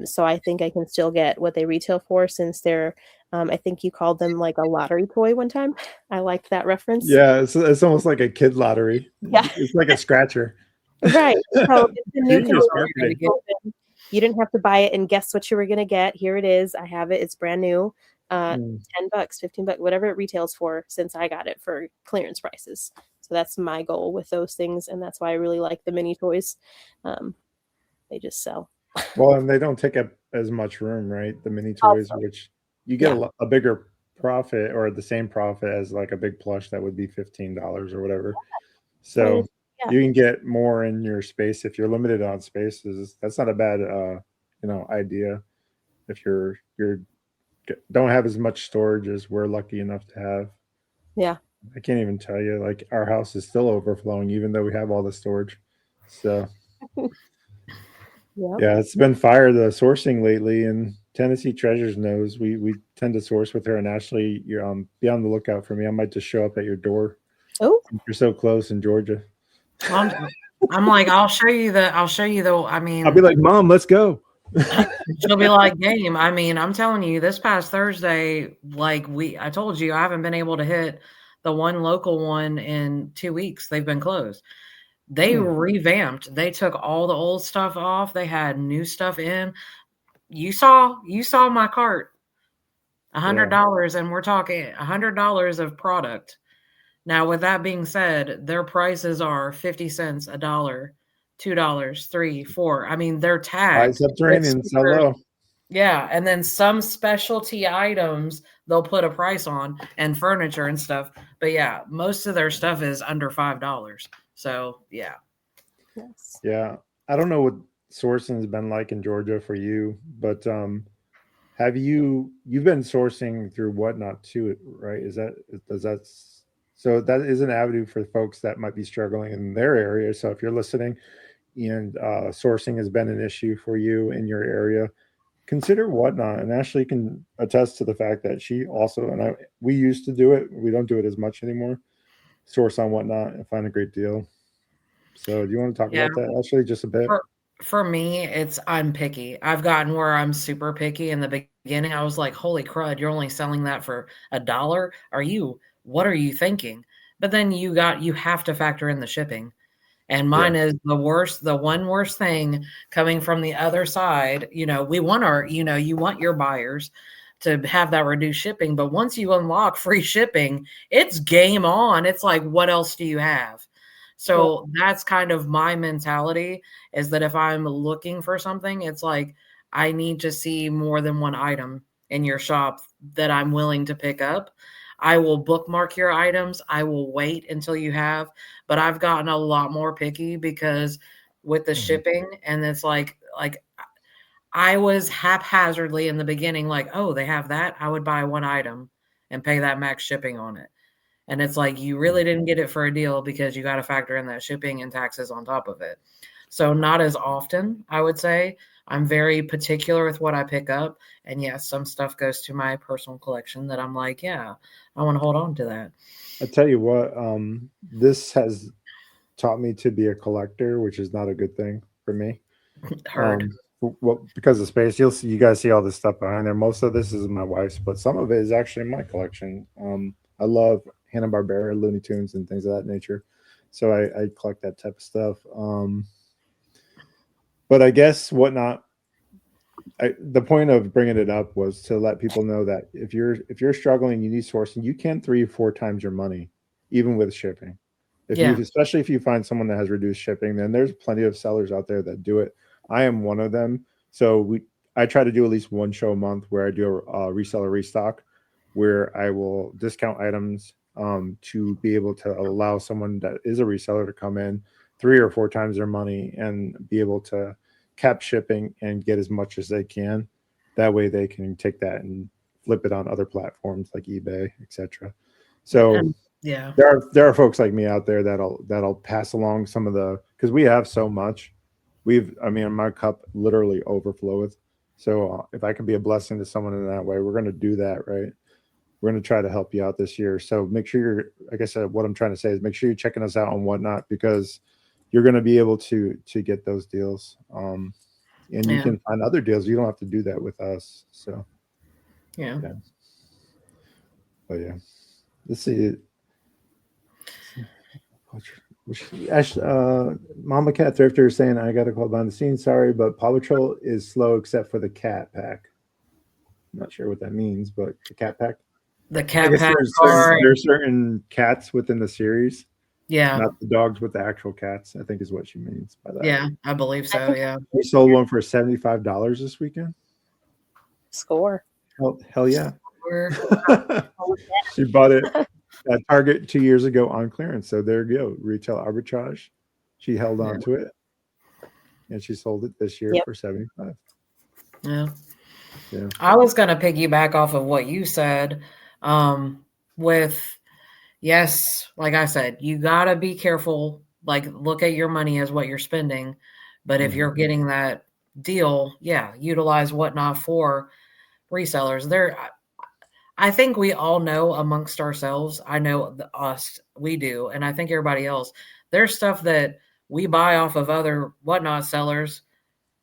So I think I can still get what they retail for since they're, I think you called them like a lottery toy one time. I liked that reference. Yeah, it's almost like a kid lottery. Yeah. It's like a scratcher. Right. So it's a new You didn't have to buy it and guess what you were going to get. Here it is. I have it. It's brand new. $10, $15, whatever it retails for, since I got it for clearance prices. So that's my goal with those things. And that's why I really like the mini toys. They just sell. Well, and they don't take up as much room, right? The mini toys, Also, which you get yeah. a bigger profit or the same profit as like a big plush that would be $15 or whatever. So Yeah. you can get more in your space if you're limited on spaces. That's not a bad idea if you're don't have as much storage as we're lucky enough to have. Yeah. I can't even tell you, like our house is still overflowing even though we have all the storage. So yeah, it's been fire the sourcing lately, and Tennessee Treasures knows we tend to source with her. And Ashley, you're be on the lookout for me. I might just show up at your door. Oh, You're so close in Georgia. I'm like, I'll show you the. I mean, I'll be like, Mom, let's go. she'll be like, game. I mean, I'm telling you, this past Thursday, I told you, I haven't been able to hit the one local one in 2 weeks. They've been closed. They revamped. They took all the old stuff off. They had new stuff in. You saw my cart, $100, and we're talking $100 of product. Now, with that being said, their prices are 50 cents, $1, $2, $3, $4. I mean, they're tagged. Eyes up training, so low. Yeah, and then some specialty items they'll put a price on, and furniture and stuff. But yeah, most of their stuff is under $5. So yeah. yes. Yeah, I don't know what sourcing's been like in Georgia for you, but have you've been sourcing through Whatnot too, right? So that is an avenue for folks that might be struggling in their area. So if you're listening and sourcing has been an issue for you in your area, consider Whatnot. And Ashley can attest to the fact that she also, and we used to do it. We don't do it as much anymore. Source on Whatnot and find a great deal. So do you want to talk about that, Ashley, just a bit? For me, I'm picky. I've gotten where I'm super picky. In the beginning, I was like, holy crud, you're only selling that for $1? What are you thinking? But then you have to factor in the shipping. And mine is the one worst thing coming from the other side. You know, you want your buyers to have that reduced shipping. But once you unlock free shipping, it's game on. It's like, what else do you have? So that's kind of my mentality, is that if I'm looking for something, it's like, I need to see more than one item in your shop that I'm willing to pick up. I will bookmark your items. I will wait until you have, but I've gotten a lot more picky because with the shipping, and it's like I was haphazardly in the beginning, like, oh, they have that. I would buy one item and pay that max shipping on it. And it's like, you really didn't get it for a deal because you got to factor in that shipping and taxes on top of it. So not as often, I would say. I'm very particular with what I pick up. And yes, some stuff goes to my personal collection that I'm like, yeah, I want to hold on to that. I tell you what, this has taught me to be a collector, which is not a good thing for me. Heard. Well, because of space, you guys see all this stuff behind there. Most of this is my wife's, but some of it is actually my collection. I love Hanna-Barbera, Looney Tunes, and things of that nature. So I collect that type of stuff. But I guess Whatnot, the point of bringing it up was to let people know that if you're struggling, you need sourcing, you can 3 or 4 times your money, even with shipping. Especially if you find someone that has reduced shipping, then there's plenty of sellers out there that do it. I am one of them. So I try to do at least one show a month where I do a reseller restock, where I will discount items to be able to allow someone that is a reseller to come in 3 or 4 times their money and be able to cap shipping and get as much as they can. That way they can take that and flip it on other platforms like eBay, etc. So there are folks like me out there that'll pass along some of because we have so much. My cup literally overflows. So if I can be a blessing to someone in that way, we're going to do that, right? We're going to try to help you out this year. So make sure like I said, what I'm trying to say is make sure you're checking us out on Whatnot, because you're going to be able to get those deals. And you can find other deals. You don't have to do that with us. So yeah. But yeah, let's see. Mama Cat Thrifter is saying, I got to call behind the scenes. Sorry, but Paw Patrol is slow except for the cat pack. I'm not sure what that means, but the cat pack. The I cat guess pack there's are, certain cats within the series, yeah, not the dogs, but the actual cats. I think is what she means by that. yeah, I believe I so. think Yeah, We sold one for $75 this weekend. score. Hell yeah! We're- She bought it at Target 2 years ago on clearance. So there you go, retail arbitrage. She held on to it, and she sold it this year Yep. for 75. yeah. Yeah. I was going to piggyback off of what you said. With yes, like I said, you got to be careful. Like, look at your money as what you're spending. But if you're getting that deal, yeah, utilize whatnot for resellers. I think we all know amongst ourselves. I know us, we do, and I think everybody else. There's stuff that we buy off of other whatnot sellers,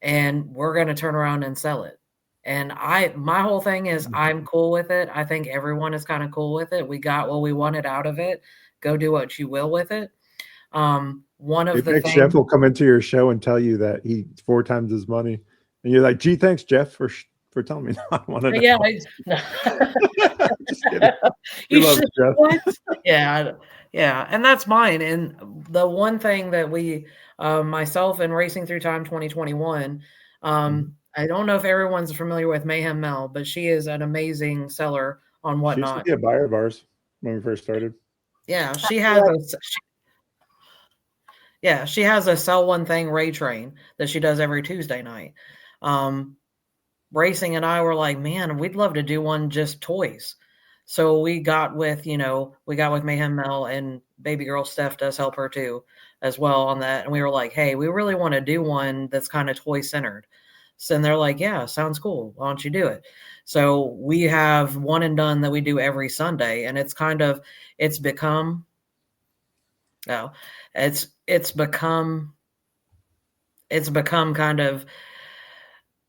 and we're going to turn around and sell it. And my whole thing is I'm cool with it. I think everyone is kind of cool with it. We got what we wanted out of it. Go do what you will with it. One of the Jeff things, will come into your show and tell you that he's 4 times his money, and you're like, "Gee, thanks, Jeff, for telling me." I want to know. yeah, Just kidding. you We love should. Jeff. What? Yeah, and that's mine. And the one thing that we, myself and Racing Through Time 2021, I don't know if everyone's familiar with Mayhem Mel, but she is an amazing seller on She used to whatnot. be a buyer of ours when we first started. Yeah, she has she has a sell one thing Ray train that she does every Tuesday night. Racing and I were like, man, we'd love to do one just toys. So we got with Mayhem Mel, and baby girl Steph does help her too as well on that. And we were like, hey, we really want to do one that's kind of toy centered. So and they're like, yeah, sounds cool. Why don't you do it? So we have one and done that we do every Sunday, and it's become kind of,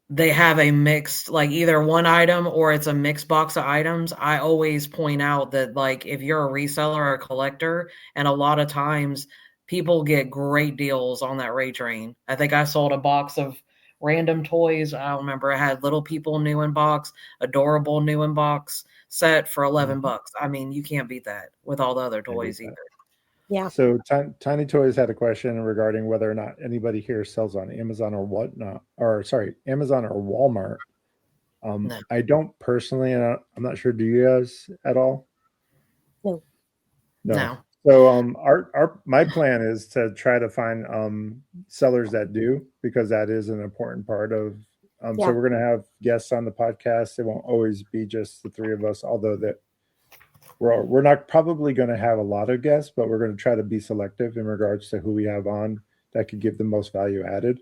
they have a mixed, like either one item or it's a mixed box of items. I always point out that, like, if you're a reseller or a collector, and a lot of times people get great deals on that Ray train. I think I sold a box of random toys. I don't remember. I had Little People new in box, Adorable new in box set for $11. I mean, you can't beat that with all the other toys either. Yeah. So Tiny Toys had a question regarding whether or not anybody here sells on Amazon or whatnot, or sorry, Amazon or Walmart. No. I don't personally, and I'm not sure. Do you guys at all? No. So my plan is to try to find sellers that do, because that is an important part of. So we're going to have guests on the podcast. It won't always be just the 3 of us, although that we're not probably going to have a lot of guests, but we're going to try to be selective in regards to who we have on that could give the most value added.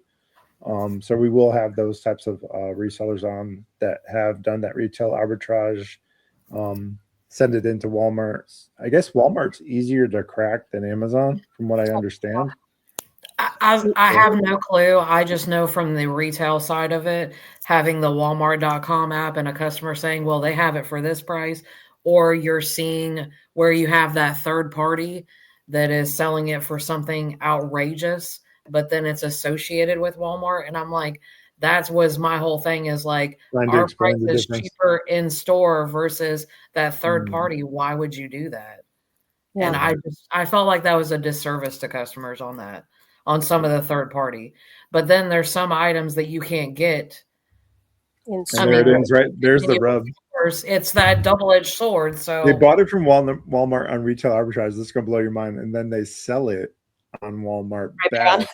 So we will have those types of resellers on that have done that retail arbitrage, send it into Walmart. I guess Walmart's easier to crack than Amazon, from what I understand. I have no clue. I just know from the retail side of it, having the Walmart.com app and a customer saying, well, they have it for this price, or you're seeing where you have that third party that is selling it for something outrageous, but then it's associated with Walmart. And I'm like, that was my whole thing, is like, our price is cheaper in store versus that third party. Why would you do that? Yeah. And I felt like that was a disservice to customers on some of the third party. But then there's some items that you can't get. And there it is, right? There's the rub. It's that double-edged sword. So they bought it from Walmart on retail arbitrage. This is going to blow your mind. And then they sell it on Walmart back.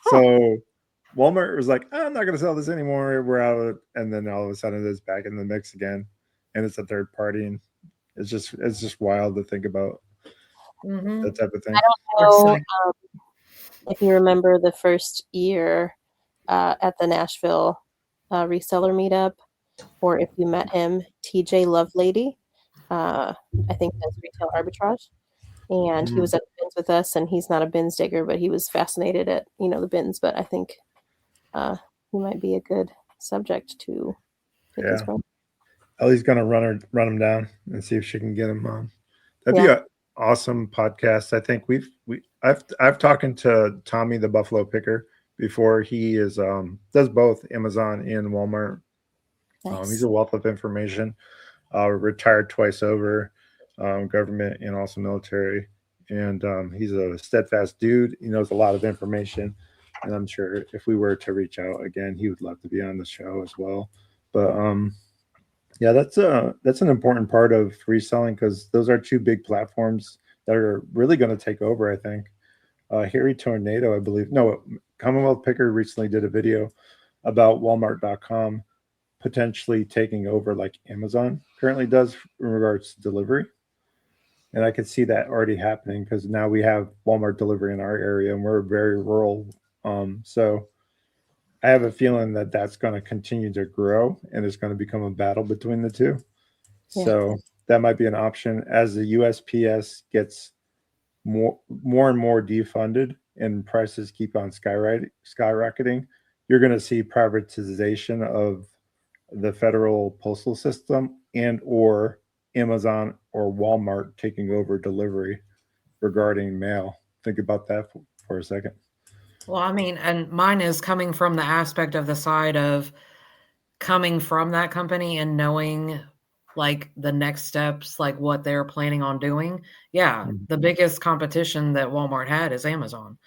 So Walmart was like, I'm not going to sell this anymore. We're out. And then all of a sudden it's back in the mix again. And it's a third party. And it's just wild to think about that type of thing. I don't know if you remember the first year at the Nashville reseller meetup, or if you met him, TJ Lovelady, I think that's retail arbitrage. And he was at the bins with us, and he's not a bins digger, but he was fascinated at, the bins. But I think he might be a good subject to pick his brain. Ellie's going to run him down and see if she can get him on. That'd be an awesome podcast. I think I've talking to Tommy the Buffalo Picker before. He is does both Amazon and Walmart. Nice. He's a wealth of information. Retired twice over, government and also military, and he's a steadfast dude. He knows a lot of information, and I'm sure if we were to reach out again, he would love to be on the show as well. But yeah, that's an important part of reselling because those are two big platforms that are really going to take over. I think Harry Tornado, I believe, no, Commonwealth Picker recently did a video about Walmart.com potentially taking over like Amazon currently does in regards to delivery. And I could see that already happening because now we have Walmart delivery in our area and we're very rural. So I have a feeling that that's going to continue to grow and it's going to become a battle between the two. Yeah. So that might be an option as the USPS gets more and more defunded and prices keep on skyrocketing. You're going to see privatization of the federal postal system and or Amazon or Walmart taking over delivery regarding mail. Think about that for a second. Well, I mean, and mine is coming from the aspect of the side of coming from that company and knowing like the next steps, like what they're planning on doing. Yeah, the biggest competition that Walmart had is Amazon.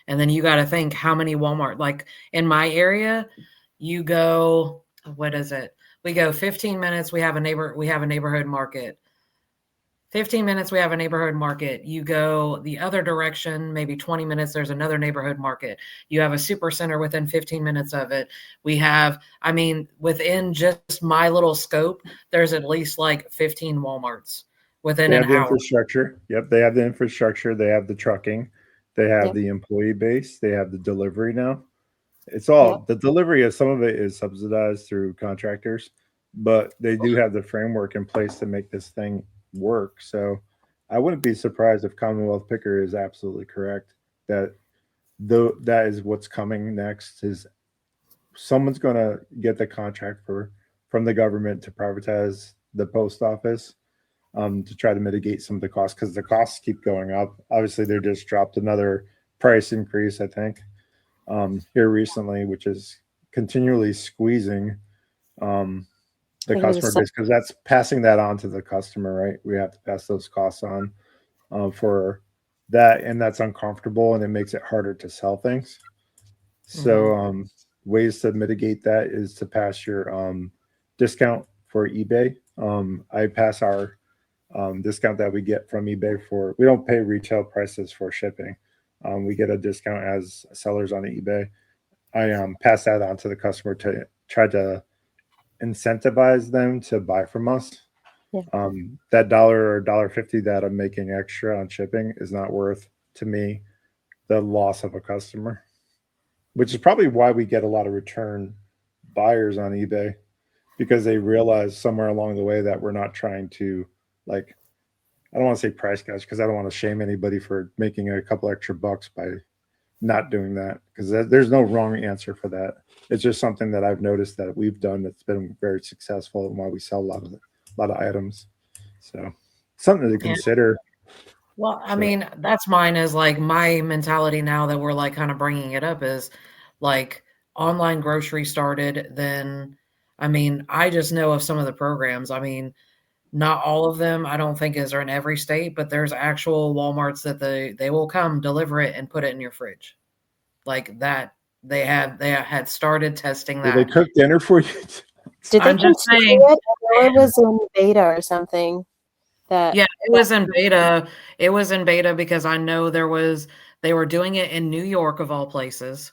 And then you got to think how many Walmart, like in my area, you go, what is it? We go 15 minutes, we have a neighborhood market. 15 minutes, we have a neighborhood market. You go the other direction, maybe 20 minutes, there's another neighborhood market. You have a super center within 15 minutes of it. We have, I mean, within just my little scope, there's at least like 15 Walmarts within an hour. Infrastructure. Yep. They have the infrastructure. They have the trucking. They have the employee base. They have the delivery now. It's all the delivery some of it is subsidized through contractors, but they do have the framework in place to make this thing work. So I wouldn't be surprised if Commonwealth Picker is absolutely correct that that is what's coming next is someone's going to get the contract from the government to privatize the post office to try to mitigate some of the costs because the costs keep going up. Obviously, they just dropped another price increase, I think, here recently, which is continually squeezing the customer base because that's passing that on to the customer, right? We have to pass those costs on for that, and that's uncomfortable, and it makes it harder to sell things. So ways to mitigate that is to pass your discount for eBay. I pass our discount that we get from eBay we don't pay retail prices for shipping. We get a discount as sellers on eBay. I pass that on to the customer to try to incentivize them to buy from us. That $1 or $1.50 that I'm making extra on shipping is not worth to me the loss of a customer, which is probably why we get a lot of return buyers on eBay because they realize somewhere along the way that we're not trying to I don't want to say price gouge because I don't want to shame anybody for making a couple extra bucks by not doing that because there's no wrong answer for that. It's just something that I've noticed that we've done that's been very successful and why we sell a lot of items. So something to consider. Well, I mean, that's mine is like my mentality now that we're like kind of bringing it up is like online grocery started. Then, I mean, I just know of some of the programs. I mean, not all of them, I don't think are in every state, but there's actual Walmarts that they will come deliver it and put it in your fridge. Like that. They had started testing that. Did they cook dinner for you? Did they just saying it? Or it was in beta or something? Yeah, it was in beta. It was in beta because I know they were doing it in New York of all places.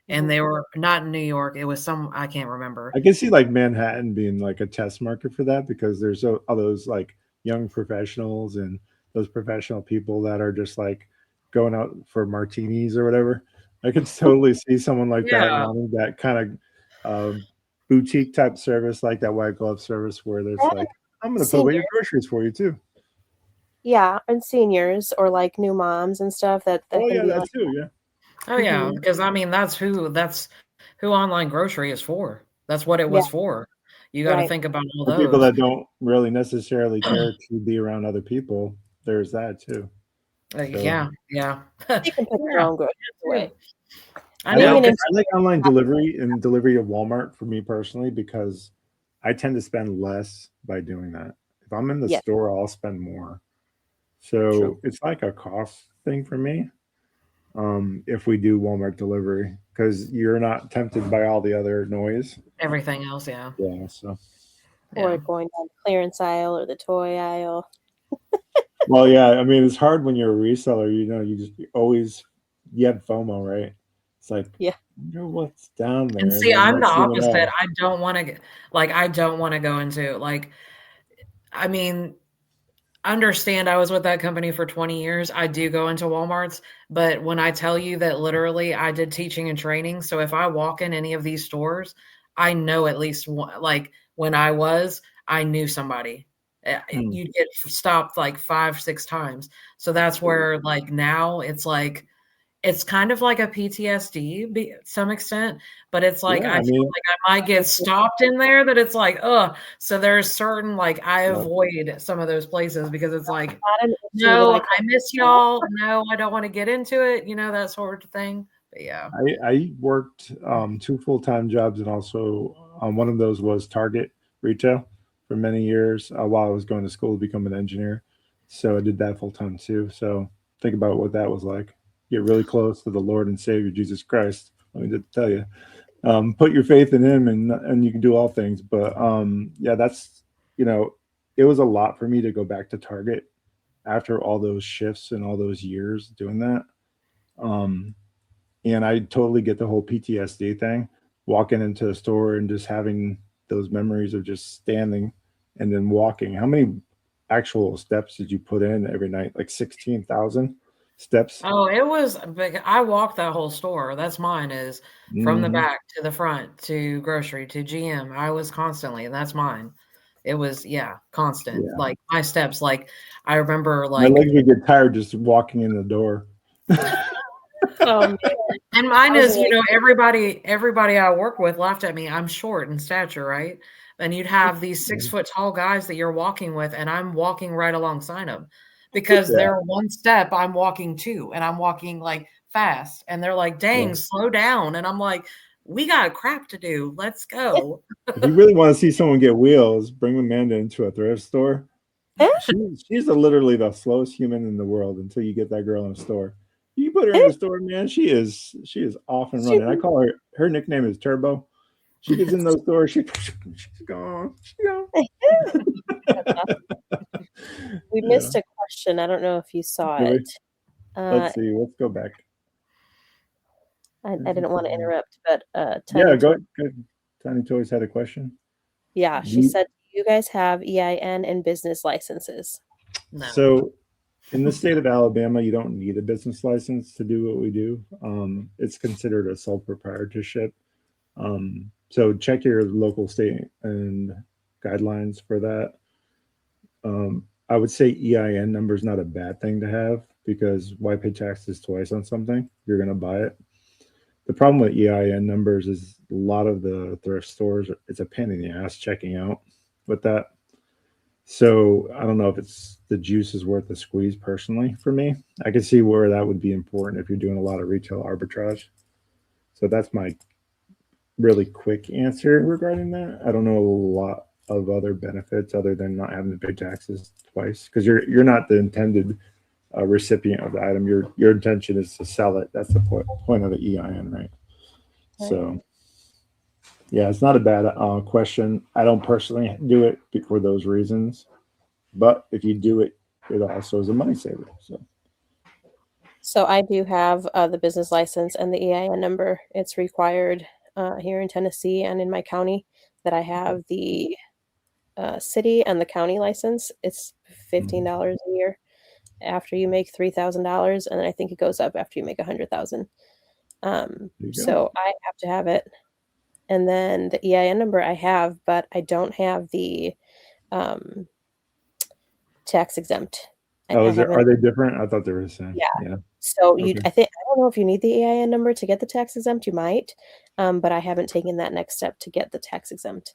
And they were not in New York. It was I can't remember. I can see like Manhattan being like a test market for that because there's all those like young professionals and those professional people that are just like going out for martinis or whatever. I could totally see someone like that wanting that kind of boutique type service, like that white glove service where there's like, I'm going to put away your groceries for you too. Yeah, and seniors or like new moms and stuff that can be that too, yeah. Oh yeah, because I mean that's who online grocery is for. That's what it was for. You got to think about all those people that don't really necessarily care to be around other people. There's that too. Yeah. You can put your Yeah. own groceries away. I I know. like 'cause- I like online delivery and delivery of Walmart for me personally because I tend to spend less by doing that. If I'm in the Yes. store, I'll spend more. True. So it's like a cost thing for me. If we do Walmart delivery, because you're not tempted by all the other noise. Everything else, yeah. Yeah. So. Or Yeah. going down the clearance aisle or the toy aisle. Well, yeah. I mean, it's hard when you're a reseller. You have FOMO, right? It's like, Yeah. you know what's down there, And see, then I'm the next thing you opposite. know, I don't want to go into I mean, understand I was with that company for 20 years. I do go into Walmarts, but when I tell you that literally I did teaching and training, so if I walk in any of these stores, I know at least one, like when I knew somebody. You'd get stopped like 5, 6 times. So that's where like now it's kind of like a PTSD to some extent, but it's like yeah. I I feel mean, like I might get stopped in there that it's like, ugh. So there's certain like I yeah. avoid some of those places because it's like, Not an issue that no, I I miss y'all. No, I don't want to get into it, that sort of thing. But yeah. I worked 2 full-time jobs, and also one of those was Target retail for many years while I was going to school to become an engineer. So I did that full time too. So think about what that was like. Get really close to the Lord and Savior Jesus Christ. Let me just tell you, put your faith in Him, and you can do all things. But yeah, that's it was a lot for me to go back to Target after all those shifts and all those years doing that. Um, and I totally get the whole PTSD thing, walking into a store and just having those memories of just standing and then walking. How many actual steps did you put in every night? Like 16,000 steps? Oh, it was big. I walked that whole store. That's mine is from the Mhm. back to the front to grocery to GM. I was constantly, and that's mine. It was, yeah, constant. Yeah. Like my steps, like I remember My like legs would get tired just walking in the door. man. and mine I was is, everybody I work with laughed at me. I'm short in stature, right? And you'd have these 6 foot tall guys that you're walking with, and I'm walking right alongside them because Yeah. they're one step, I'm walking two, and I'm walking like fast. And they're like, dang, Yeah. slow down. And I'm like, we got crap to do. Let's go. If you really want to see someone get wheels, bring Amanda into a thrift store. She's literally the slowest human in the world until you get that girl in a store. You put her in the store, man. She is off and running. I call her nickname is Turbo. She gets in those stores, she's gone. She's gone. We Yeah, missed a question. I don't know if you saw really. it. Let's see. Let's go back. I didn't want to interrupt, but Yeah, Tiny go ahead. Tiny Toys had a question. Yeah, she said, "Do you guys have EIN and business licenses?" No. So in the state of Alabama, you don't need a business license to do what we do. It's considered a sole proprietorship. So check your local state and guidelines for that. I would say EIN number is not a bad thing to have because why pay taxes twice on something? You're going to buy it. The problem with EIN numbers is a lot of the thrift stores, it's a pain in the ass checking out with that. So I don't know if it's the juice is worth the squeeze personally for me. I can see where that would be important if you're doing a lot of retail arbitrage. So that's my really quick answer regarding that. I don't know a lot of other benefits other than not having to pay taxes twice because you're not the intended recipient of the item. Your intention is to sell it. That's the point of the EIN, right? So yeah, it's not a bad question. I don't personally do it for those reasons, but if you do it, it also is a money saver. So I do have the business license and the EIN number. It's required here in Tennessee and in my county that I have the city and the county license. It's $15 a year after you make $3,000, and then I think it goes up after you make 100,000. So I have to have it. And then the EIN number I have, but I don't have the tax exempt. Are they different? I thought they were the same. Yeah. So I don't know if you need the EIN number to get the tax exempt. You might, but I haven't taken that next step to get the tax exempt.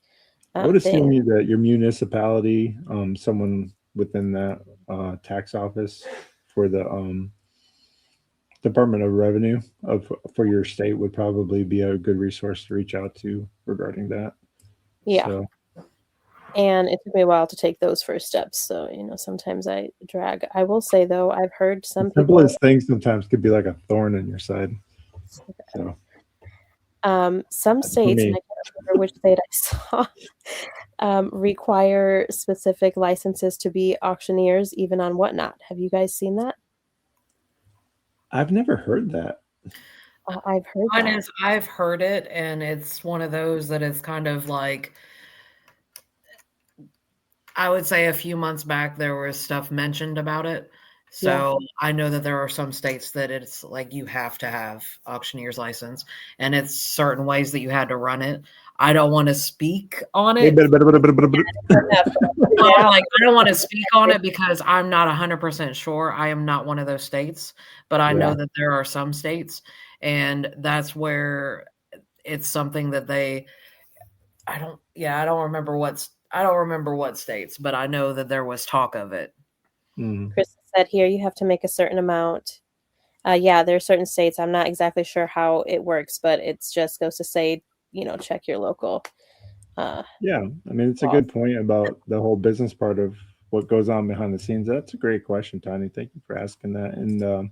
I would assume that your municipality, someone within that tax office for the Department of Revenue for your state would probably be a good resource to reach out to regarding that. Yeah. So, and it took me a while to take those first steps. So, sometimes I drag. I will say, though, I've heard some the people. simplest things sometimes could be like a thorn in your side. So, some states, and I can't remember which state I saw, require specific licenses to be auctioneers, even on Whatnot. Have you guys seen that? I've never heard that. I've heard that. I've heard it, and it's one of those that it's kind of like, I would say a few months back there was stuff mentioned about it. So I know that there are some states that it's like you have to have auctioneer's license, and it's certain ways that you had to run it. I don't want to speak on it. Yeah, I don't want to speak on it because I'm not 100% sure. I am not one of those states, but I know that there are some states, and that's where it's something that I don't remember what states, but I know that there was talk of it. Chris said here you have to make a certain amount. There are certain states. I'm not exactly sure how it works, but it just goes to say, check your local. It's a good point about the whole business part of what goes on behind the scenes. That's a great question, Tony. Thank you for asking that. And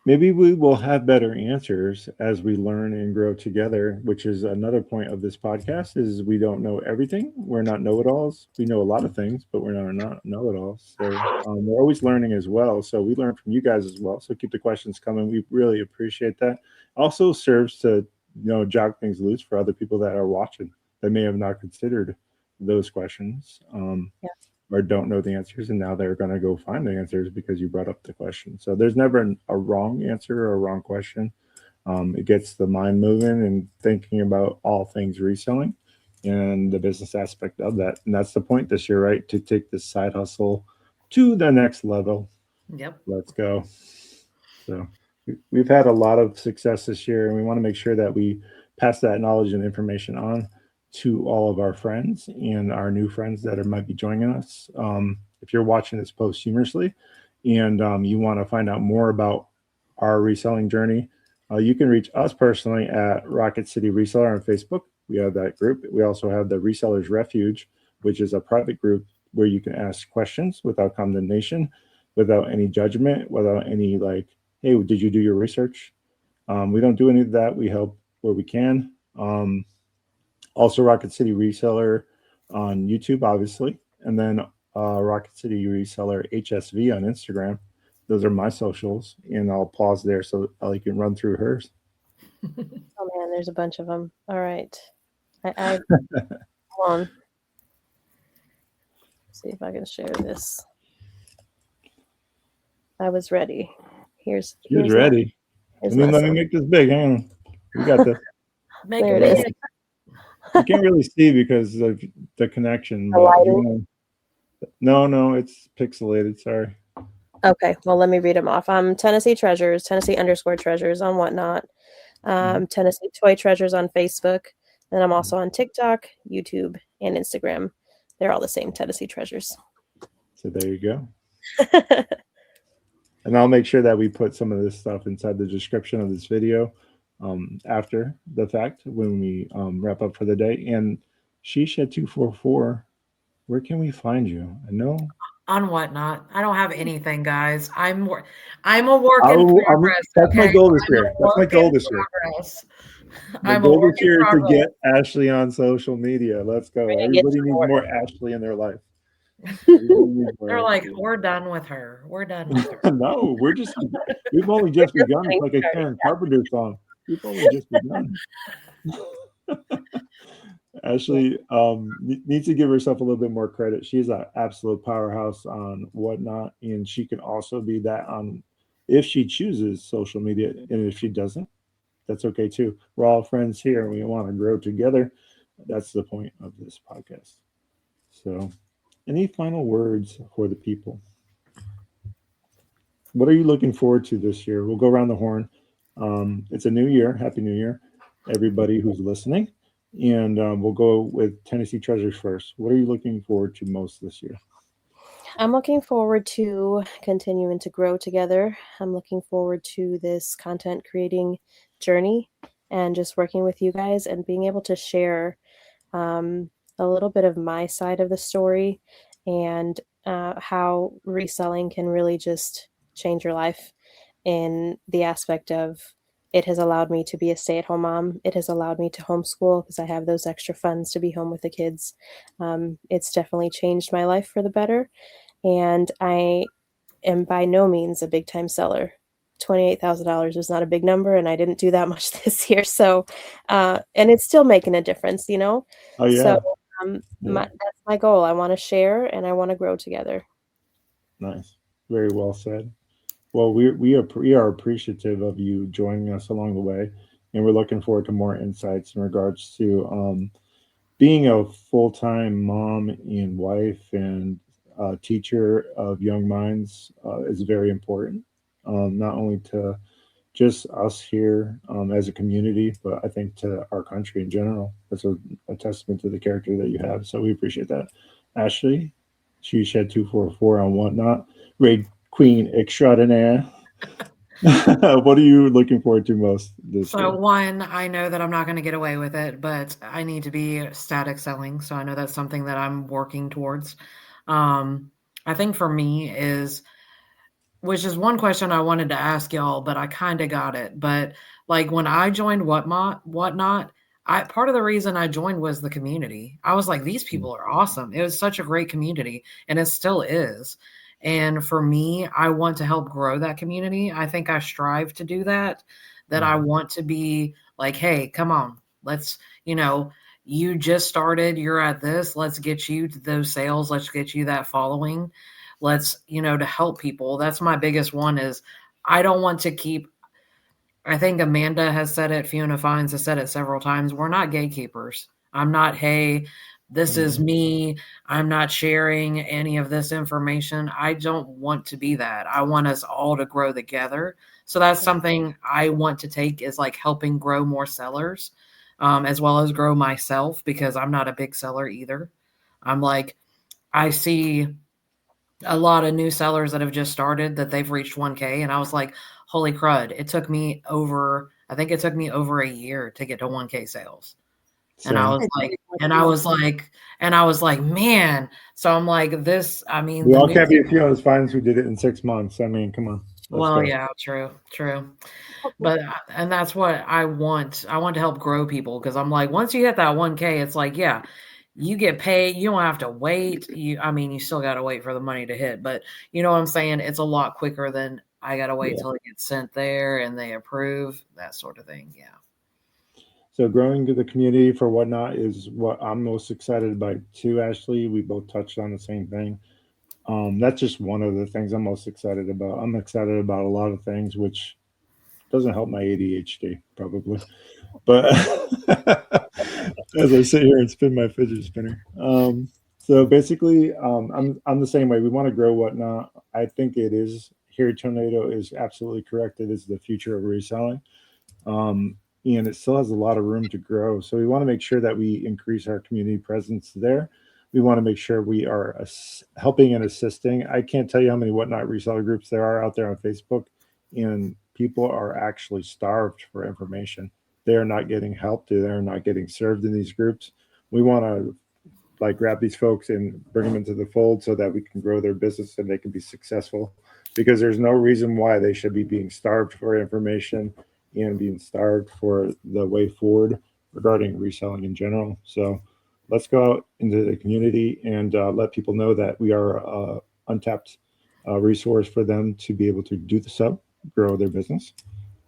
maybe we will have better answers as we learn and grow together, which is another point of this podcast is we don't know everything. We're not know-it-alls. We know a lot of things, but we're not know-it-alls. So we're always learning as well. So we learn from you guys as well. So keep the questions coming. We really appreciate that. Also serves to, jog things loose for other people that are watching that may have not considered those questions. Or don't know the answers, and now they're going to go find the answers because you brought up the question. So there's never a wrong answer or a wrong question. It gets the mind moving and thinking about all things reselling and the business aspect of that. And that's the point this year, right? To take this side hustle to the next level. Yep. Let's go. So we've had a lot of success this year, and we want to make sure that we pass that knowledge and information on to all of our friends and our new friends that might be joining us. If you're watching this posthumously and you want to find out more about our reselling journey, you can reach us personally at Rocket City Reseller on Facebook. We have that group. We also have the Resellers Refuge, which is a private group where you can ask questions without condemnation, without any judgment, without any like, hey, did you do your research? We don't do any of that. We help where we can. Also, Rocket City Reseller on YouTube, obviously, and then Rocket City Reseller HSV on Instagram. Those are my socials, and I'll pause there so Ellie can run through hers. Oh man, there's a bunch of them. All right, I hold on. See if I can share this. I was ready. Here's ready. Let me make this big. Hang on, we got this. There it is. You can't really see because of the connection. No, it's pixelated. Sorry. Okay, well, let me read them off. Tennessee Treasures, Tennessee_Treasures on Whatnot, Tennessee Toy Treasures on Facebook. Then I'm also on TikTok, YouTube, and Instagram. They're all the same, Tennessee Treasures. So there you go. And I'll make sure that we put some of this stuff inside the description of this video. After the fact when we wrap up for the day. And Shisha244, where can we find you? I know on Whatnot. I don't have anything, guys. I'm a work in progress. That's my goal this year. That's my goal this year. My goal this year is to get Ashley on social media. Let's go. Everybody needs more Ashley in their life. They're like, we're done with her. We're done with her. No, we've only just begun. It's like a Karen Carpenter song. We've only just begun. Ashley needs to give herself a little bit more credit. She's an absolute powerhouse on Whatnot, and she can also be that on if she chooses social media, and if she doesn't, that's okay too. We're all friends here, and we want to grow together. That's the point of this podcast. So, any final words for the people? What are you looking forward to this year? We'll go around the horn. It's a new year. Happy New Year, everybody who's listening. And we'll go with Tennessee Treasures first. What are you looking forward to most this year? I'm looking forward to continuing to grow together. I'm looking forward to this content creating journey and just working with you guys and being able to share a little bit of my side of the story and how reselling can really just change your life in the aspect of it has allowed me to be a stay-at-home mom. It has allowed me to homeschool because I have those extra funds to be home with the kids. It's definitely changed my life for the better. And I am by no means a big time seller. $28,000 was not a big number, and I didn't do that much this year. So, and it's still making a difference, you know? Oh So, yeah. Yeah. that's my goal. I want to share and I want to grow together. Nice. Very well said. Well, we are appreciative of you joining us along the way, and we're looking forward to more insights in regards to being a full-time mom and wife and teacher of young minds is very important, not only to just us here as a community, but I think to our country in general. That's a testament to the character that you have. So we appreciate that. Ashley, she shed 244 on whatnot. Raid Queen extraordinaire. What are you looking forward to most this year? So one, I know that I'm not going to get away with it, but I need to be static selling. So I know that's something that I'm working towards. I think for me is, which is one question I wanted to ask y'all, but I kind of got it. But like when I joined whatnot, part of the reason I joined was the community. I was like, these people are awesome. It was such a great community, and it still is. And for me, I want to help grow that community. I think I strive to do that. That I want to be like, hey, come on, let's, you just started, you're at this, let's get you to those sales, let's get you that following. Let's, to help people. That's my biggest one is I don't want to keep, I think Amanda has said it, FionasFinds has said it several times. We're not gatekeepers. I'm not, hey, this is me. I'm not sharing any of this information. I don't want to be that. I want us all to grow together. So that's something I want to take is like helping grow more sellers, as well as grow myself because I'm not a big seller either. I'm like, I see a lot of new sellers that have just started that they've reached 1K. And I was like, holy crud. I think it took me over a year to get to 1K sales. Same. And I was like, man. So I'm like, this, I mean, We all can't be FionasFinds who did it in 6 months. I mean, come on. Well, yeah, true. But, and that's what I want. I want to help grow people because I'm like, once you hit that 1K, it's like, yeah, you get paid. You don't have to wait. You still got to wait for the money to hit, but you know what I'm saying? It's a lot quicker than I got to wait till it gets sent there and they approve, that sort of thing. Yeah. So growing to the community for whatnot is what I'm most excited about too, Ashley. We both touched on the same thing. That's just one of the things I'm most excited about. I'm excited about a lot of things, which doesn't help my ADHD probably. But as I sit here and spin my fidget spinner. So basically, I'm the same way. We want to grow whatnot. I think it is here. Tornado is absolutely correct. It is the future of reselling. And it still has a lot of room to grow. So we want to make sure that we increase our community presence there. We want to make sure we are helping and assisting. I can't tell you how many whatnot reseller groups there are out there on Facebook, and people are actually starved for information. They are not getting help. They are not getting served in these groups. We want to grab these folks and bring them into the fold so that we can grow their business and they can be successful, because there's no reason why they should be being starved for information and being starved for the way forward regarding reselling in general. So let's go out into the community and let people know that we are an untapped resource for them to be able to do the sub, grow their business.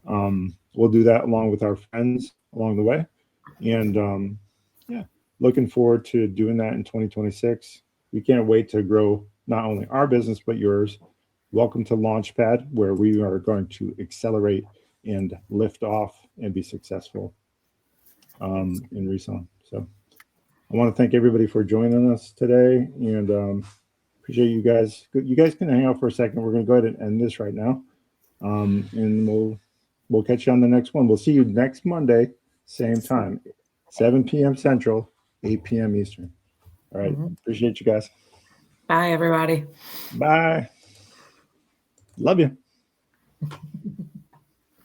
We'll do that along with our friends along the way. And looking forward to doing that in 2026. We can't wait to grow not only our business, but yours. Welcome to Launchpad, where we are going to accelerate and lift off and be successful in reselling. So I want to thank everybody for joining us today, and appreciate you guys. You guys can hang out for a second. We're going to go ahead and end this right now, and we'll catch you on the next one. We'll see you next Monday, same time, 7 p.m. Central, 8 p.m. Eastern. All right. Appreciate you guys. Bye, everybody. Bye. Love you.